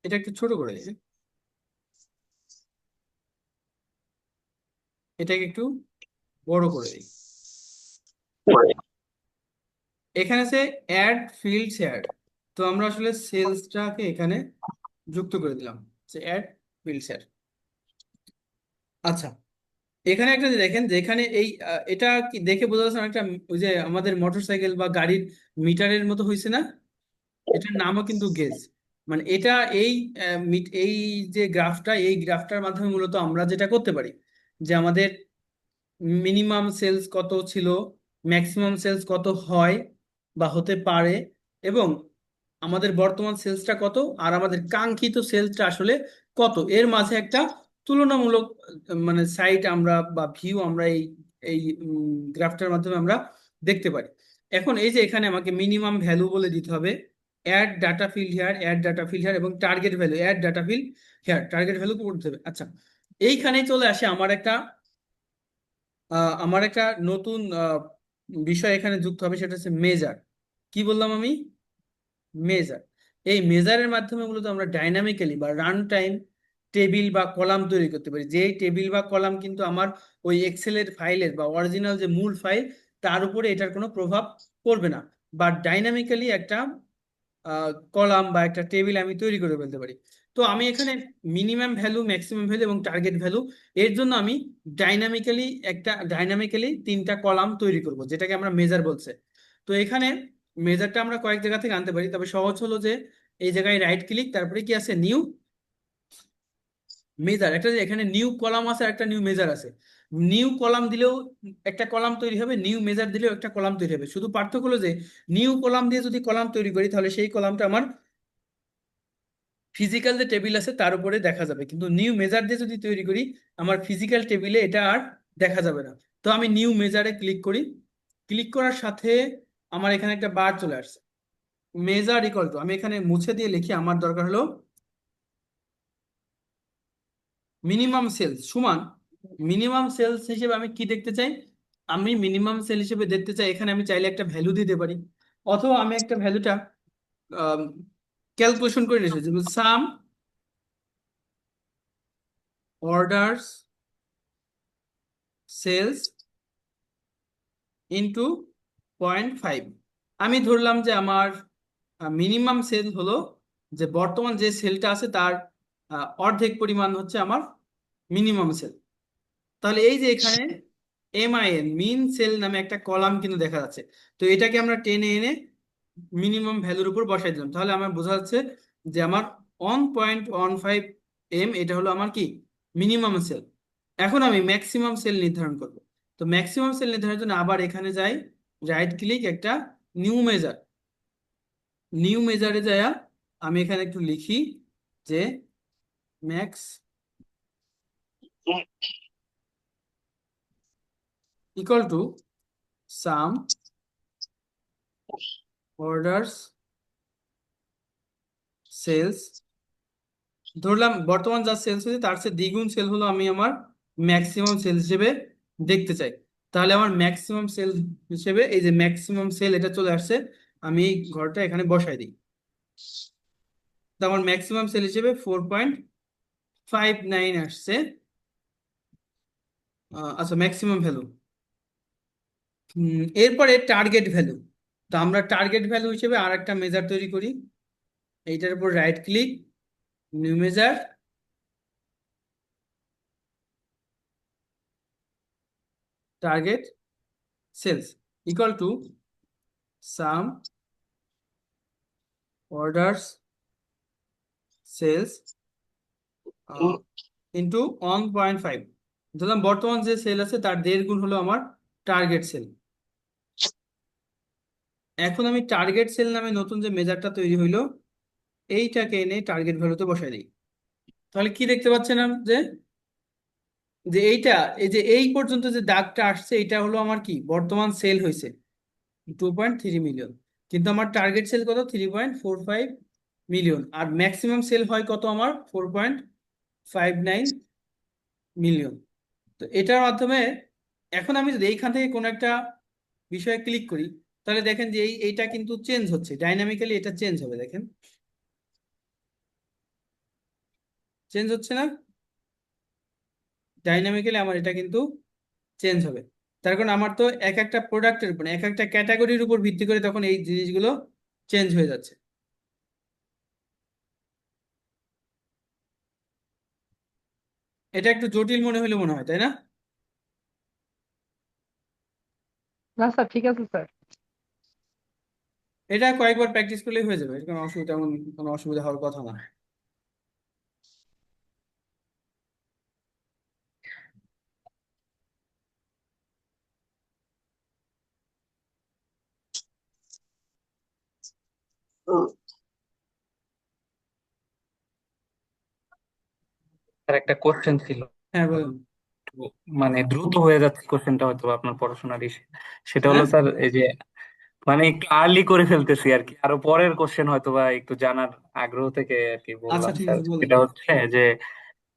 Speaker 1: এটা একটু ছোট করে দিই, এটাকে একটু বড় করে দিই। এখানে আছে অ্যাড ফিল্ড শেয়ার, তো আমরা আসলে সেলসটাকে এখানে যুক্ত করে দিলাম, যে অ্যাড ফিল্ড শেয়ার। আচ্ছা, এখানে একটা যে দেখেন যে এখানে এই এটা কি দেখে বোঝা যাচ্ছে না, একটা ওই যে আমাদের মোটরসাইকেল বা গাড়ির মিটারের মতো হয়েছে না? এটার নামও কিন্তু গেজ। মানে এটা এই এই যে গ্রাফটা, এই গ্রাফটার মাধ্যমে মূলত আমরা যেটা করতে পারি, যে আমাদের মিনিমাম সেলস কত ছিল, ম্যাক্সিমাম সেলস কত হয় বা হতে পারে, এবং আমাদের বর্তমান সেলসটা কত, আর আমাদের কাঙ্ক্ষিত সেলসটা আসলে কত, এর মাঝে একটা তুলনামূলক মানে সাইট আমরা বা ভিউ আমরা এই এই গ্রাফটার মাধ্যমে আমরা দেখতে পারি। এখন এই যে এখানে আমাকে মিনিমাম ভ্যালু বলে দিতে হবে, add data field here, add data field here, এবং target value, add data field here, target value করতে হবে। আচ্ছা, এইখানে চলে আসে আমার একটা নতুন বিষয় এখানে যুক্ত হবে, সেটা হচ্ছে মেজার। কি বললাম আমি? মেজার। এই মেজারের মাধ্যমে মূলত আমরা ডাইনামিক্যালি বা রান টাইম টেবিল বা কলাম তৈরি করতে পারি, যে টেবিল বা কলাম কিন্তু আমার ওই এক্সেলের ফাইলের বা অরিজিনাল যে মূল ফাইল তার উপরে এটার কোনো প্রভাব পড়বে না, বা ডাইনামিক্যালি একটা কলাম বা একটা টেবিল আমি তৈরি করে ফেলতে পারি। তো আমি এখানে মিনিমাম ভ্যালু, ম্যাক্সিমাম ভ্যালু এবং টার্গেট ভ্যালু, এর জন্য আমি ডাইনামিক্যালি তিনটা কলাম তৈরি করব, যেটাকে আমরা মেজার বলছে। তো এখানে মেজারটা আমরা কয়েক জায়গা থেকে আনতে পারি, তবে সহজ হলো যে এই জায়গায় রাইট ক্লিক, তারপরে কি আছে, নিউ মেজার, একটা যে এখানে নিউ কলাম আছে, একটা নিউ মেজার আছে। নিউ কলাম দিলেও একটা কলাম তৈরি হবে, নিউ মেজার দিলেও একটা কলাম তৈরি হবে, শুধু পার্থক্য হলো যে নিউ কলাম দিয়ে যদি কলাম তৈরি করি তাহলে সেই কলামটা আমার ফিজিক্যাল যে টেবিল আছে তার উপরে দেখা যাবে, কিন্তু নিউ মেজার দিয়ে যদি তৈরি করি আমার ফিজিক্যাল টেবিলে এটা আর দেখা যাবে না। তো আমি নিউ মেজারে ক্লিক করি, ক্লিক করার সাথে আমার এখানে একটা বার চলে আসছে, মেজার ইকুয়াল টু, আমি এখানে মুছে দিয়ে লিখি, আমার দরকার হলো মিনিমাম সেলস সমান, মিনিমাম সেলস হিসেবে আমি কি দেখতে চাই, আমি মিনিমাম সেল হিসেবে দেখতে চাই, এখানে আমি চাইলে একটা ভ্যালু দিতে পারি, অথবা আমি একটা ভ্যালুটা ক্যালকুলেশন করে নিয়েছি, যেমন সাম অর্ডারস সেলস ইন্টু 0.5। আমি ধরলাম যে আমার মিনিমাম সেল হলো, যে বর্তমান যে সেলটা আছে তার অর্ধেক পরিমাণ হচ্ছে আমার মিনিমাম সেল। তাহলে এই যে এখানে MIN মিন সেল নামে একটা কলাম কিন্তু দেখা যাচ্ছে, তো এটাকে আমরা টেনে এনে মিনিমাম ভ্যালুর উপর বসাই দিলাম, তাহলে আমার বোঝা যাচ্ছে যে আমার 1.15 এটা হলো আমার কি মিনিমাম সেল। এখন আমি ম্যাক্সিমাম সেল নির্ধারণ করব। তো ম্যাক্সিমাম সেল নির্ধারণের জন্য আবার এখানে যাই, রাইট ক্লিক, একটা নিউ মেজার, নিউ মেজারে যায় আমি এখানে একটু লিখি যে max equal to sum orders sales, ধরলাম বর্তমান যা সেলস হয়েছে তার চেয়ে দ্বিগুণ সেল হলো আমি আমার ম্যাক্সিমাম সেল হিসেবে দেখতে চাই। তাহলে আমার ম্যাক্সিমাম সেল হিসেবে এই যে ম্যাক্সিমাম সেল এটা চলে আসছে, আমি এই ঘরটা এখানে বসাই দিই। তো আমার ম্যাক্সিমাম সেল হিসেবে 4.59 আসছে। আচ্ছা, ম্যাক্সিমাম ভ্যালু। এরপরে টার্গেট ভ্যালু, তো আমরা টার্গেট ভ্যালু হিসেবে আর একটা মেজার তৈরি করি, এইটার উপর right click, new measure, target sales equal to sum orders sales into 1.5। ধরলাম বর্তমান যে সেল আছে তার 1.5 গুণ হলো আমার টার্গেট সেল। এখন আমি টার্গেট সেল নামে নতুন যে মেজারটা তৈরি হইলো এইটাকে এনে টার্গেট ভ্যালুতে বসাই দিই। তাহলে কি দেখতে পাচ্ছেন যে যে এইটা, এই যে এই পর্যন্ত যে দাগটা আসছে এটা হলো আমার কি বর্তমান সেল হয়েছে 2.3 মিলিয়ন, কিন্তু আমার টার্গেট সেল কত, 3.45 মিলিয়ন, আর ম্যাক্সিমাম সেল হয় কত আমার 4.59 মিলিয়ন। তো এটার মাধ্যমে এখন আমি যদি এইখান থেকে কোনো একটা বিষয়ে ক্লিক করি, তাহলে দেখেন যে এইটা কিন্তু চেঞ্জ হচ্ছে, ডাইনামিক্যালি এটা চেঞ্জ হবে, দেখেন চেঞ্জ হচ্ছে না, ডাইনামিক্যালি আমার এটা কিন্তু চেঞ্জ হবে। তার কারণ আমার তো এক একটা প্রোডাক্টের উপর, এক একটা ক্যাটাগরির উপর ভিত্তি করে তখন এই জিনিসগুলো চেঞ্জ হয়ে যাচ্ছে। এটা একটু জটিল মনে হলে মনে হয়, তাই না?
Speaker 4: না স্যার, ঠিক আছে স্যার।
Speaker 1: এটা কয়েকবার প্র্যাকটিস করলেই হয়ে যাবে, কোনো অসুবিধা, তেমন কোনো অসুবিধা হওয়ার কথা না।
Speaker 2: আর একটা কোশ্চেন ছিল,
Speaker 1: হ্যাঁ বলেন।
Speaker 2: একটু মানে দ্রুত হয়ে যাচ্ছে কোশ্চেনটা হয়তো বা আপনার পড়াশোনার ইসে। সেটা হলো
Speaker 1: হ্যাঁ
Speaker 2: স্যার এই যে মানে একটু আর্লি করে ফেলতেছি আর কি, আরো পরের কোশ্চেন হয়তো বা একটু জানার আগ্রহ থেকে আর কি
Speaker 1: আচ্ছা,
Speaker 2: বললাম
Speaker 1: ঠিক
Speaker 2: স্যার।
Speaker 1: আছে বলেন।
Speaker 2: এটা হচ্ছে যে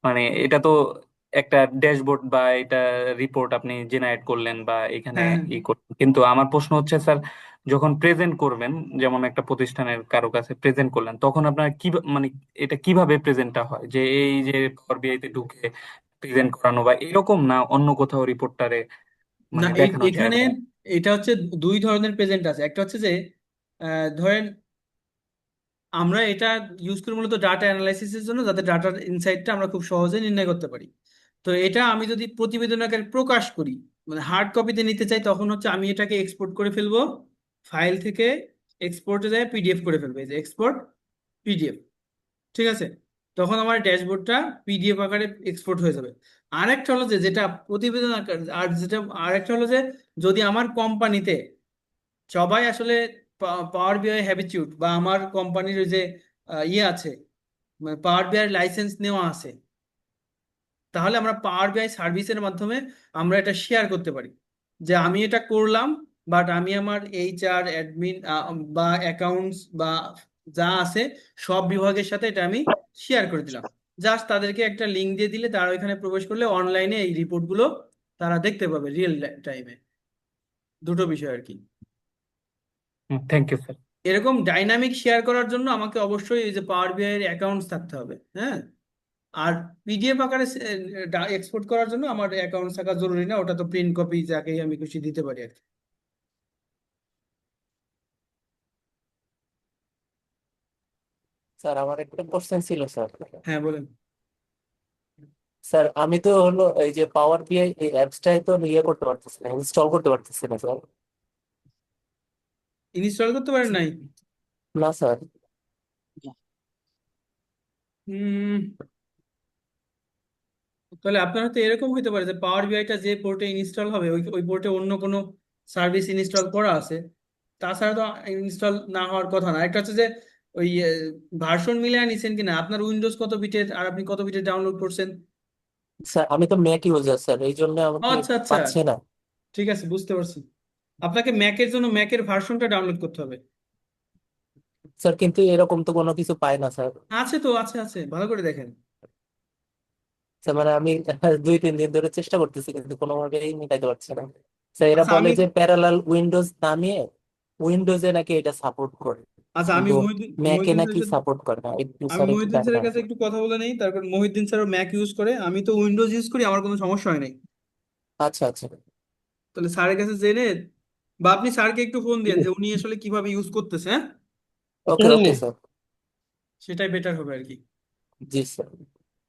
Speaker 2: মানে এটা তো একটা ড্যাশবোর্ড বা এটা রিপোর্ট আপনি জেনারেট করলেন বা এখানে
Speaker 1: হ্যাঁ
Speaker 2: ই করলেন, কিন্তু আমার প্রশ্ন হচ্ছে স্যার, যখন প্রেজেন্ট করবেন, যেমন একটা প্রতিষ্ঠানের কারো কাছে প্রেজেন্ট করলেন, তখন আপনার কি মানে এটা কিভাবে প্রেজেন্টটা হয়, যে এই যে পাওয়ার বিআই তে ঢুকে প্রেজেন্ট করানো বা এরকম, না অন্য কোথাও রিপোর্টারে
Speaker 1: না,
Speaker 2: মানে দেখানো যায়
Speaker 1: এখানে
Speaker 2: বা
Speaker 1: এটা হচ্ছে দুই ধরনের প্রেজেন্ট আছে। একটা হচ্ছে যে ধরেন আমরা এটা ইউজ করি মূলত ডাটা অ্যানালাইসিসের জন্য, যাতে ডাটার ইনসাইটটা আমরা খুব সহজে নির্ণয় করতে পারি। তো এটা আমি যদি প্রতিবেদন আকারে প্রকাশ করি, মানে হার্ড কপিতে নিতে চাই, তখন হচ্ছে আমি এটাকে এক্সপোর্ট করে ফেলবো ফাইল থেকে, এক্সপোর্টে যায় পিডিএফ করে ফেলবো, এই যে এক্সপোর্ট পিডিএফ, ঠিক আছে? তখন আমার ড্যাশবোর্ডটা পিডিএফ আকারে এক্সপোর্ট হয়ে যাবে। আরেকটা হলো যে যেটা প্রতিবেদন আকার, আর যেটা আরেকটা হলো যে যদি আমার কোম্পানিতে সবাই আসলে পাওয়ার বিআই হ্যাবিচুড, বা আমার কোম্পানির ওই যে ইয়ে আছে, মানে পাওয়ার বিআই লাইসেন্স নেওয়া আছে, তাহলে আমরা পাওয়ার বিআই সার্ভিসের মাধ্যমে আমরা এটা শেয়ার করতে পারি যে আমি এটা করলাম, বাট আমি আমার এইচআর অ্যাডমিন বা অ্যাকাউন্টস বা যা আছে সব বিভাগের সাথে এটা আমি শেয়ার করে দিলাম। জাস্ট তাদেরকে একটা লিঙ্ক দিয়ে দিলে তারা ওইখানে প্রবেশ করলে অনলাইনে এই রিপোর্টগুলো তারা দেখতে পাবে রিয়েল টাইমে। দুটো বিষয় আর কি।
Speaker 2: Thank you sir.
Speaker 1: এরকম ডাইনামিক শেয়ার করার জন্য আমাকে অবশ্যই এই যে পাওয়ার বিআই এর অ্যাকাউন্টস থাকতে হবে, হ্যাঁ। আর পিডিএফ আকারে এক্সপোর্ট করার জন্য আমার অ্যাকাউন্ট থাকা জরুরি না, ওটা তো প্রিন্ট কপি যাকেই আমি খুশি দিতে পারি আর কি।
Speaker 5: স্যার আমার একটা কোশ্চেন ছিল স্যার।
Speaker 1: হ্যাঁ বলেন।
Speaker 5: স্যার আমি তো হলো এই যে পাওয়ার বিআই এই অ্যাপসটাই তো ইয়ে করতে পারতেছি না, ইনস্টল করতে পারতেছি না স্যার।
Speaker 1: ইনস্টল করতে পারেন নাই?
Speaker 5: না স্যার।
Speaker 1: হুম, তাহলে আপনার হয়তো এরকম হতে পারে যে পাওয়ার বিআইটা যে পোর্টে ইনস্টল হবে ওই ওই পোর্টে অন্য কোনো সার্ভিস ইনস্টল করা আছে, তাছাড়া তো ইনস্টল না হওয়ার কথা না। একটা হচ্ছে যে ওই ভার্সন মিলিয়ে নিছেন কিনা, আপনার উইন্ডোজ কত বিটের আর আপনি কত বিটের ডাউনলোড করছেন?
Speaker 5: স্যার আমি তো ম্যাক ইউজার স্যার, এই জন্য
Speaker 1: ও,
Speaker 5: আমাকে
Speaker 1: আচ্ছা আচ্ছা,
Speaker 5: পাচ্ছে না।
Speaker 1: ঠিক আছে বুঝতে পারছি। আপনাকে ম্যাকের জন্য ম্যাকের ভার্সনটা ডাউনলোড করতে হবে।
Speaker 5: স্যার কিন্তু এরকম তো কোনো কিছু পাই না স্যার।
Speaker 1: আছে তো, আছে আছে, ভালো করে দেখেন।
Speaker 5: স্যার মানে আমি 2-3 দিন ধরে চেষ্টা করতেছি কিন্তু কোনোভাবেই মিটাইতে পারছি না। স্যার এরা
Speaker 1: আচ্ছা
Speaker 5: বলে
Speaker 1: আমি
Speaker 5: যে প্যারালাল উইন্ডোজ নামিয়ে উইন্ডোজে নাকি এটা সাপোর্ট করে,
Speaker 1: আচ্ছা আমি
Speaker 5: কিন্তু
Speaker 1: মহিউদ্দিন
Speaker 5: ম্যাকে
Speaker 1: মহিউদ্দিন
Speaker 5: নাকি
Speaker 1: স্যারের সাথে,
Speaker 5: সাপোর্ট করে না। একটু
Speaker 1: আমি
Speaker 5: স্যার একটু
Speaker 1: মহিউদ্দিন স্যারের
Speaker 5: দেখান।
Speaker 1: কাছে একটু কথা বলে নেই, তারপর মহিউদ্দিন স্যারও ম্যাক ইউজ করে, আমি তো উইন্ডোজ ইউজ করি, আমার কোনো সমস্যা হয় নাই।
Speaker 5: আচ্ছা আচ্ছা।
Speaker 1: তাহলে স্যারের কাছে জেনে, বা আপনি স্যারকে একটু ফোন দিয়েন যে উনি আসলে কিভাবে ইউজ করতেছে, হ্যাঁ,
Speaker 5: ওকে ওকে স্যার।
Speaker 1: সেটাই বেটার হবে আর কি।
Speaker 5: জি স্যার।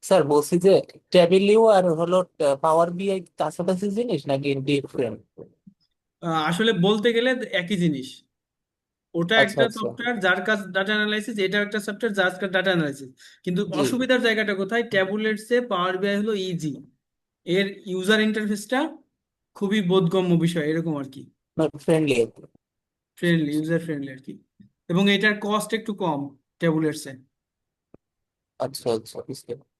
Speaker 5: স্যার বলছি যে ট্যাবিলিও আর হলো পাওয়ার বিআই কাছাকাছি জিনিস নাকি ডিফারেন্ট?
Speaker 1: আসলে বলতে গেলে একই জিনিস। ওটা
Speaker 5: আচ্ছা
Speaker 1: একটা
Speaker 5: আচ্ছা।
Speaker 1: সফটওয়্যার যার কাজ ডাটা অ্যানালাইসিস, এটা একটা সফটওয়্যার যার কাজ ডাটা অ্যানালাইসিস। কিন্তু
Speaker 5: জি
Speaker 1: অসুবিধার জায়গাটা কোথায়, ট্যাবুলেটসে পাওয়ার বিআই হলো ইজি, এর ইউজার ইন্টারফেসটা খুবই বোধগম্য বিষয় এরকম আর কি,
Speaker 5: ফ্রেন্ডলি।
Speaker 1: ফ্রেন্ডলি, ইউজার ফ্রেন্ডলি আর কি। এবং এটার কস্ট একটু কম ট্যাবুলেটসে।
Speaker 5: আচ্ছা আচ্ছা বুঝতে পারছি।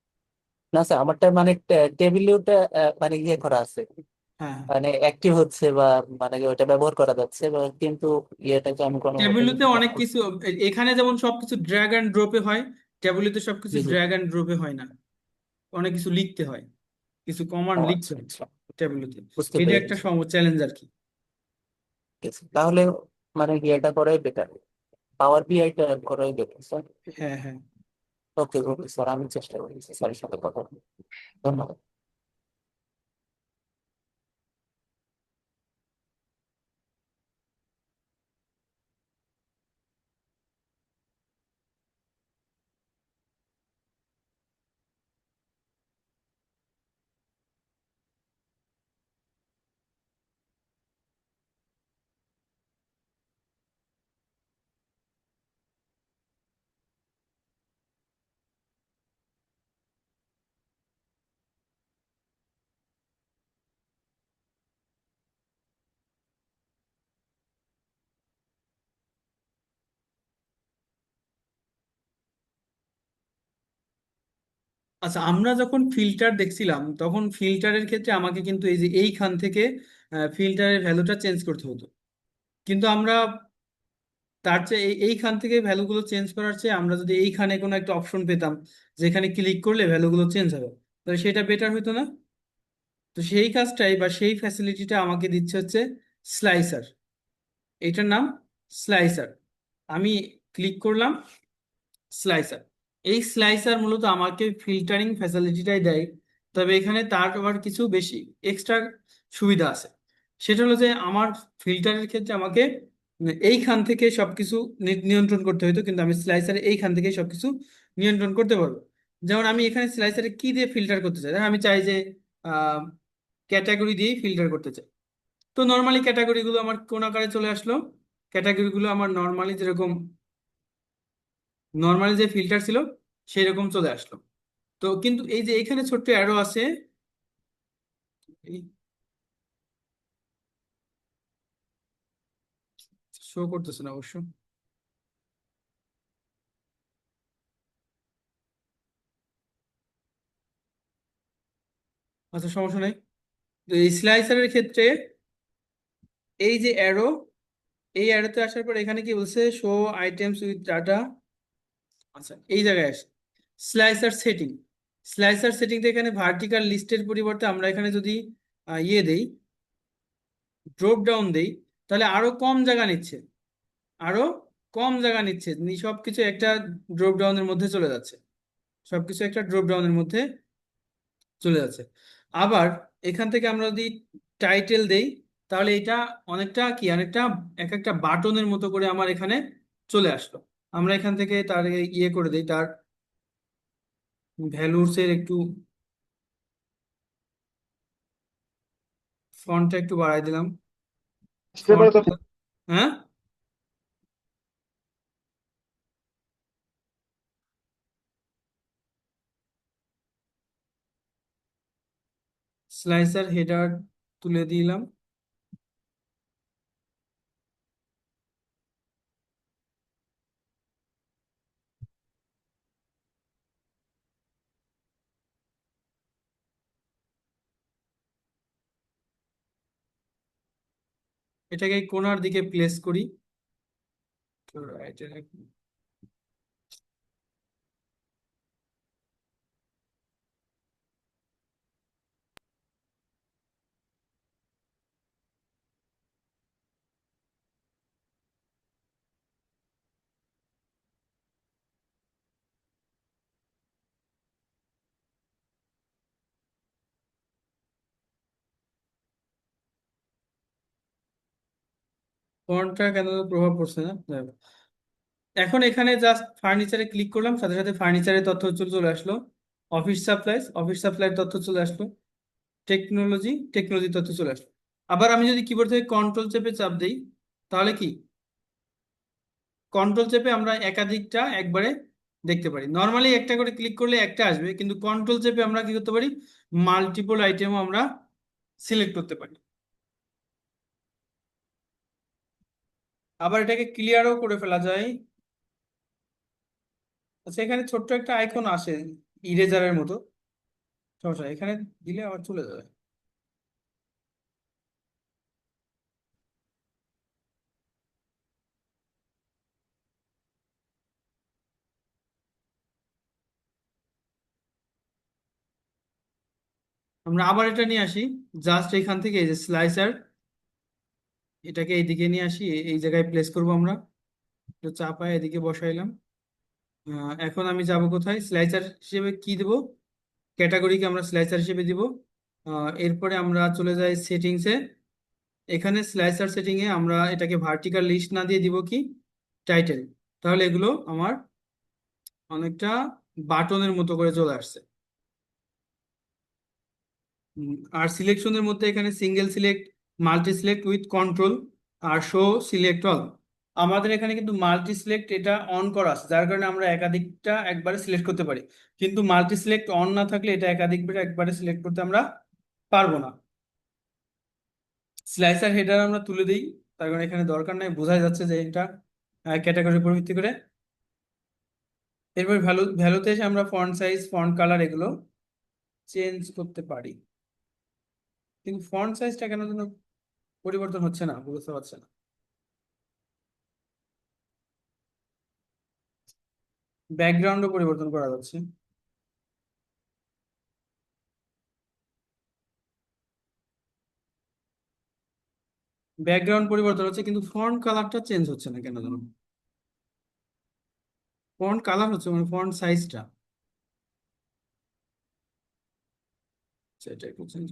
Speaker 5: না স্যার আমারটা মানে টেবিলিওটা মানে ইয়ে করা আছে,
Speaker 1: হ্যাঁ,
Speaker 5: মানে অ্যাক্টিভ হচ্ছে বা মানে ওটা ব্যবহার করা যাচ্ছে কিন্তু ইয়েটাকে আমি কোনোভাবেই
Speaker 1: ট্যাবুলেতে অনেক কিছু, এখানে যেমন সবকিছু ড্র্যাগ অ্যান্ড ড্রপে হয়, ট্যাবুলেতে সবকিছু
Speaker 5: জি জি।
Speaker 1: ড্র্যাগ অ্যান্ড ড্রপে হয় না, অনেক কিছু লিখতে হয়, কিছু কমান্ড
Speaker 5: ও
Speaker 1: লিখতে
Speaker 5: আচ্ছা
Speaker 1: হয়
Speaker 5: আচ্ছা
Speaker 1: ট্যাবুলেতে।
Speaker 5: বুঝতে
Speaker 1: এটা একটা
Speaker 5: পেরেছি।
Speaker 1: চ্যালেঞ্জ আর কি।
Speaker 5: ঠিক আছে। তাহলে মানে কি এটা করাই বেটার, পাওয়ার বিআইটা করাই বেটার স্যার?
Speaker 1: হ্যাঁ, হ্যাঁ।
Speaker 5: ওকে ওকে স্যার, আমি চেষ্টা করি স্যারের সাথে কথা বলতে। ধন্যবাদ।
Speaker 1: আচ্ছা, আমরা যখন ফিল্টার দেখছিলাম তখন ফিল্টারের ক্ষেত্রে আমাকে কিন্তু এই যে এইখান থেকে ফিল্টারের ভ্যালুটা চেঞ্জ করতে হতো, কিন্তু আমরা তার চেয়ে এইখান থেকে ভ্যালুগুলো চেঞ্জ করার চেয়ে আমরা যদি এইখানে কোনো একটা অপশন পেতাম যেখানে ক্লিক করলে ভ্যালুগুলো চেঞ্জ হবে, তাহলে সেটা বেটার হতো না? তো সেই কাজটাই বা সেই ফ্যাসিলিটিটা আমাকে দিচ্ছে হচ্ছে স্লাইসার। এটার নাম স্লাইসার। আমি ক্লিক করলাম স্লাইসার। এই স্লাইসার মূলত আমাকে ফিল্টারিং ফ্যাসিলিটিটাই দেয়, তবে এখানে তার আবার কিছু বেশি এক্সট্রা সুবিধা আছে। সেটা হলো যে আমার ফিল্টারের ক্ষেত্রে আমাকে এইখান থেকে সবকিছু নিয়ন্ত্রণ করতে হতো, কিন্তু আমি স্লাইসারে এইখান থেকে সবকিছু নিয়ন্ত্রণ করতে পারবো। যেমন আমি এখানে স্লাইসারে কি দিয়ে ফিল্টার করতে চাই, আমি চাই যে ক্যাটাগরি দিয়েই ফিল্টার করতে চাই। তো নর্মালি ক্যাটাগরিগুলো আমার কোন আকারে চলে আসলো? ক্যাটাগরিগুলো আমার নর্মালি যে ফিল্টার ছিল সেই রকম চলে আসলো। তো কিন্তু এই যে এখানে ছোট্ট অ্যারো আছে, শো করতেছে না অবশ্য। আচ্ছা, সমস্যা নেই। তো এই স্লাইসারের ক্ষেত্রে এই যে অ্যারো, এই অ্যারোতে আসার পর এখানে কি বলছে, শো আইটেমস উইথ ডাটা। আচ্ছা, এই জায়গায় আসে স্লাইসার সেটিং। স্লাইসার সেটিং এখানে ভার্টিক্যাল লিস্টের পরিবর্তে আমরা এখানে যদি ইয়ে দেই, ড্রপ ডাউন দেই, তাহলে আরো কম জায়গা নিচ্ছে, আরো কম জায়গা নিচ্ছে, সবকিছু একটা ড্রপ ডাউনের মধ্যে চলে যাচ্ছে, সবকিছু একটা ড্রপ ডাউনের মধ্যে চলে যাচ্ছে। আবার এখান থেকে আমরা যদি টাইটেল দেই, তাহলে এটা অনেকটা কি, অনেকটা এক একটা বাটনের মতো করে আমার এখানে চলে আসলো। আমরা এখান থেকে তার ইয়ে করে দিই, তার ভ্যালুস এর একটু ফন্টটা একটু বাড়াই দিলাম। ফন্ট, হ্যাঁ, স্লাইসার হেডার তুলে দিলাম। এটাকে এই কোণার দিকে প্লেস করি। তো right এ রাখি। ফন্টটা কেন প্রভাব পড়ছে না, যাই হোক। এখন এখানে জাস্ট ফার্নিচারে ক্লিক করলাম, সাথে সাথে ফার্নিচারের তথ্য চলে চলে আসলো। অফিস সাপ্লাইর তথ্য চলে আসলো। টেকনোলজি তথ্য চলে আসলো। আবার আমি যদি কিবোর্ড থেকে কন্ট্রোল চেপে চাপ দিই, তাহলে কি, কন্ট্রোল চেপে আমরা একাধিকটা একবারে দেখতে পারি। নর্মালি একটা করে ক্লিক করলে একটা আসবে, কিন্তু কন্ট্রোল চেপে আমরা কি করতে পারি, মাল্টিপল আইটেমও আমরা সিলেক্ট করতে পারি। আবার এটাকে ক্লিয়ারও করে ফেলা যায়। আচ্ছা, এখানে ছোট্ট একটা আইকন আসে ইরেজারের মতো, সমস্যা নেই, এখানে দিলে আবার চলে যাবে। আমরা আবার এটা নিয়ে আসি, জাস্ট এখান থেকে এই যে স্লাইসার, এটাকে এইদিকে নিয়ে আসি, এই জায়গায় প্লেস করব আমরা। একটু চাপায় এদিকে বসাইলাম। এখন আমি যাব কোথায়, স্লাইসার হিসেবে কি দেব, ক্যাটাগরিকে আমরা স্লাইসার হিসেবে দিব। এরপরে আমরা চলে যাই সেটিংসে। এখানে স্লাইসার সেটিং এ আমরা এটাকে ভার্টিক্যাল লিস্ট না দিয়ে দিব কি টাইটেল। তাহলে এগুলো আমার অনেকটা বাটনের মতো করে চলে আসছে। আর সিলেকশনের মধ্যে এখানে single select, multi select with control, আর শো সিলেক্ট অল। আমাদের এখানে কিন্তু মাল্টি সিলেক্ট এটা অন করা আছে, যার কারণে আমরা একাধিকটা একবারে সিলেক্ট করতে পারি। কিন্তু মাল্টি সিলেক্ট অন না থাকলে এটা একাধিকবার একবারে সিলেক্ট করতে আমরা পারবো না। স্লাইসার হেডার আমরা তুলে দিই, তার কারণে এখানে দরকার নাই, বোঝা যাচ্ছে যে এটা ক্যাটাগরির উপর ভিত্তি করে। এরপর ভ্যালুতে এসে আমরা ফন্ট সাইজ, ফন্ট কালার এগুলো চেঞ্জ করতে পারি। কিন্তু ফন্ট সাইজটা কেন যেন পরিবর্তন হচ্ছে না, বুঝতে পারছে না। ব্যাকগ্রাউন্ডও পরিবর্তন করা যাচ্ছে। ব্যাকগ্রাউন্ড পরিবর্তন হচ্ছে কিন্তু ফন্ট কালারটা চেঞ্জ হচ্ছে না কেন যেন। ফন্ট কালার হচ্ছে, মানে ফন্ট সাইজটা সেটা একটু চেঞ্জ।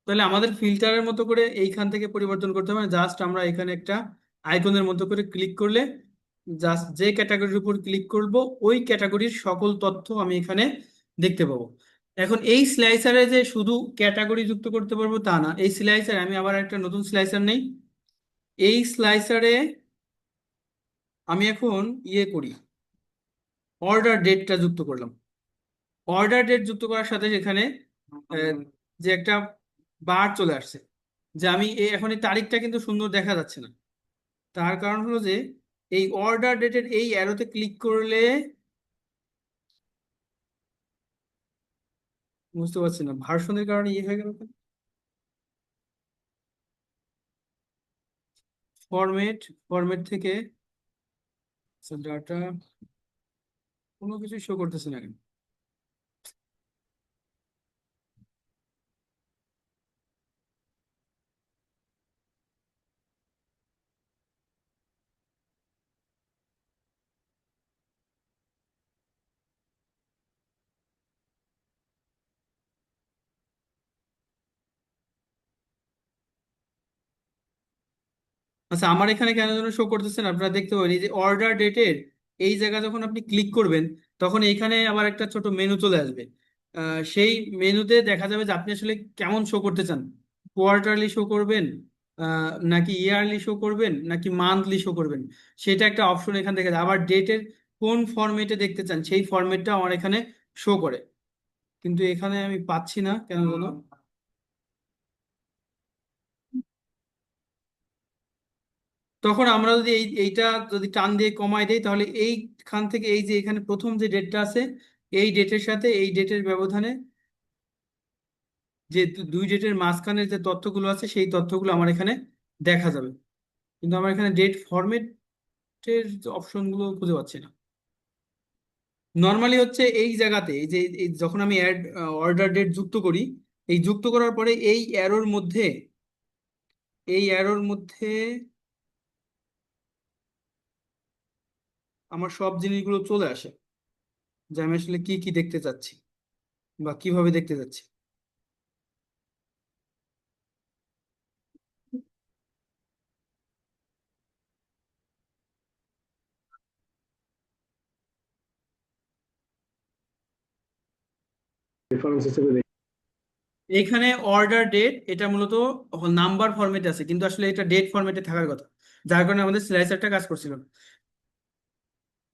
Speaker 1: তাহলে আমাদের ফিল্টারের মতো করে এইখান থেকে পরিবর্তন করতে হবে, জাস্ট আমরা এখানে একটা আইকনের মতো করে ক্লিক করলে জাস্ট যে ক্যাটাগরির উপর ক্লিক করব ওই ক্যাটাগরির সকল তথ্য আমি এখানে দেখতে পাবো। এখন এই স্লাইসারে যে শুধু ক্যাটাগরি যুক্ত করতে পারবো তা না, এই স্লাইসারে আমি আবার একটা নতুন স্লাইসার নেই। এই স্লাইসারে আমি এখন করি, অর্ডার ডেটটা যুক্ত করলাম। অর্ডার ডেট যুক্ত করার সাথে এখানে যে একটা বার চলে আসছে, যে আমি এখন এই তারিখটা কিন্তু সুন্দর দেখা যাচ্ছে না। তার কারণ হলো যে এই অর্ডার ডেটের এই অ্যারোতে ক্লিক করলে, বুঝতে পারছি না ভার্সনের কারণে হয়ে গেল। ফরম্যাট, ফরম্যাট থেকে ডাটা কোনো কিছু শো করতেছে না কেন। আচ্ছা, আমার এখানে কেন যেন শো করতেছেন, আপনারা দেখতে পাবেন এই যে অর্ডার ডেটের এই জায়গা যখন আপনি ক্লিক করবেন তখন এইখানে আবার একটা ছোট মেনু চলে আসবে। সেই মেনুতে দেখা যাবে যে আপনি আসলে কেমন শো করতে চান, কোয়ার্টারলি শো করবেন, নাকি ইয়ারলি শো করবেন, নাকি মান্থলি শো করবেন, সেটা একটা অপশন এখান থেকে। আবার ডেটের কোন ফরম্যাটে দেখতে চান সেই ফরম্যাটটা আমার এখানে শো করে, কিন্তু এখানে আমি পাচ্ছি না কেন যেন। তখন আমরা যদি এইটা যদি টান দিয়ে কমাই দেই তাহলে এইখান থেকে এই যে এখানে প্রথম যে ডেটটা আছে এই ডেটের সাথে এই ডেটের ব্যবধানে যে দুই ডেটের মাঝখানের যে তথ্যগুলো আছে সেই তথ্যগুলো আমার এখানে দেখা যাবে। কিন্তু আমার এখানে ডেট ফরম্যাটের অপশনগুলো খুঁজে পাচ্ছি না। নর্মালি হচ্ছে এই জায়গাতে এই যে যখন আমি অর্ডার ডেট যুক্ত করি, এই যুক্ত করার পরে এই অ্যারোর মধ্যে আমার সব জিনিসগুলো চলে আসে, যে আমি আসলে কি কি দেখতে চাচ্ছি বা কিভাবে দেখতে চাচ্ছি।
Speaker 3: রেফারেন্স হিসেবে দেখি।
Speaker 1: এইখানে অর্ডার ডেট এটা মূলত নাম্বার ফরম্যাটে আছে, কিন্তু আসলে এটা ডেট ফরম্যাটে থাকার কথা, যার কারণে আমাদের স্লাইসারটা কাজ করছিল না।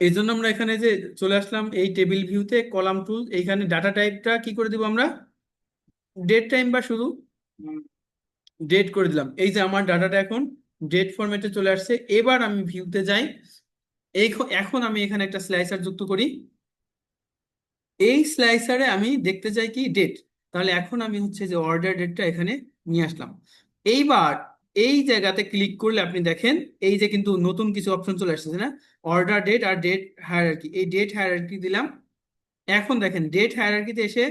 Speaker 1: এই জন্য আমরা এখানে যে চলে আসলাম এই টেবিল ভিউতে কলাম টুল, এইখানে ডাটা টাইপটা কি করে দিব আমরা, ডেট টাইম বা শুধু ডেট করে দিলাম। এই যে আমার ডাটাটা এখন ডেট ফরম্যাটে চলে আসছে। এবার আমি ভিউতে যাই, এখন আমি এখানে একটা স্লাইসার যুক্ত করি। এই স্লাইসারে আমি দেখতে চাই কি ডেট, তাহলে এখন আমি হচ্ছে যে অর্ডার ডেটটা এখানে নিয়ে আসলাম। এইবার এই জায়গাতে ক্লিক করলে আপনি দেখেন এই যে কিন্তু নতুন কিছু অপশন চলে আসছে না, অর্ডার ডেট আর ডেট হায়ারার্কি। এই ডেট হায়ারার্কি দিলাম। এখন দেখেন ডেট হায়ারার্কিতে এসে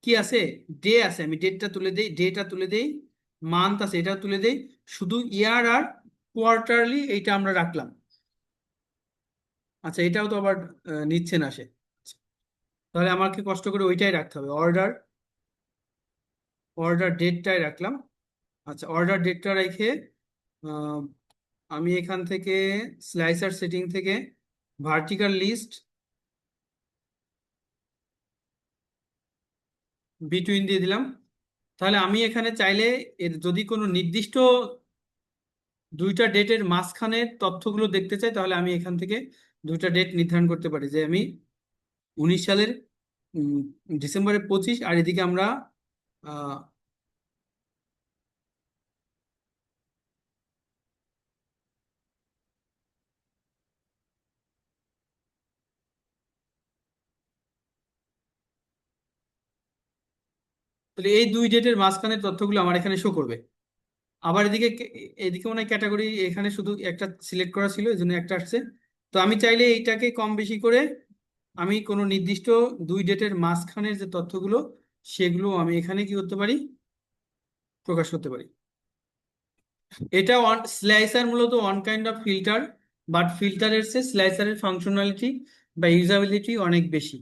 Speaker 1: কি আছে, ডে আছে, আমি ডেটটা তুলে দেই, ডেটা তুলে দেই, মান্থ আছে এটা তুলে দেই, শুধু ইয়ার আর কোয়ার্টারলি এইটা আমরা রাখলাম। আচ্ছা এটাও তো আবার নিচ্ছে না সে। তাহলে আমাকে কষ্ট করে ওইটাই রাখতে হবে, অর্ডার অর্ডার ডেটটাই রাখলাম। আচ্ছা অর্ডার ডেটটা রেখে আহ, আমি এখান থেকে স্লাইসার সেটিং থেকে ভার্টিক্যাল লিস্ট বিটুইন দিয়ে দিলাম। তাহলে আমি এখানে চাইলে এর যদি কোনো নির্দিষ্ট দুইটা ডেটের মাঝখানের তথ্যগুলো দেখতে চাই, তাহলে আমি এখান থেকে দুইটা ডেট নির্ধারণ করতে পারি যে আমি 19 সালের উম, ডিসেম্বরের 25, আর এদিকে আমরা আহ, তাহলে এই দুই ডেটের মাঝখানের তথ্যগুলো আমার এখানে শো করবে। আবার এদিকে এদিকে মনে হয় ক্যাটাগরি এখানে শুধু একটা সিলেক্ট করা ছিল, এই জন্য একটা আসছে। তো আমি চাইলে এইটাকে কম বেশি করে আমি কোনো নির্দিষ্ট দুই ডেটের মাঝখানের যে তথ্যগুলো সেগুলো আমি এখানে কি করতে পারি, প্রকাশ করতে পারি। এটা স্লাইসার মূলত one kind of filter, but ফিল্টারের চেয়ে স্লাইসারের ফাংশনালিটি বা ইউজাবিলিটি অনেক বেশি।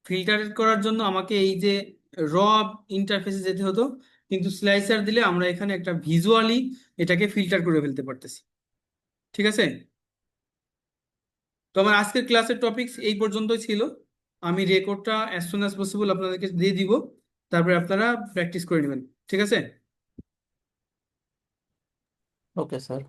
Speaker 1: ফিল্টার করার জন্য আমাকে এই যে র ইন্টারফেসে যেতে হতো, কিন্তু স্লাইসার দিলে আমরা এখানে একটা ভিজুয়ালি এটাকে ফিল্টার করে ফেলতে পারতেছি। ঠিক আছে, তো আমার আজকের ক্লাসের টপিকস এই পর্যন্তই ছিল। আমি রেকর্ডটা অ্যাজ সুন অ্যাজ পসিবল আপনাদেরকে দিয়ে দিব, তারপরে আপনারা প্র্যাকটিস করে নেবেন। ঠিক আছে।
Speaker 5: Okay sir.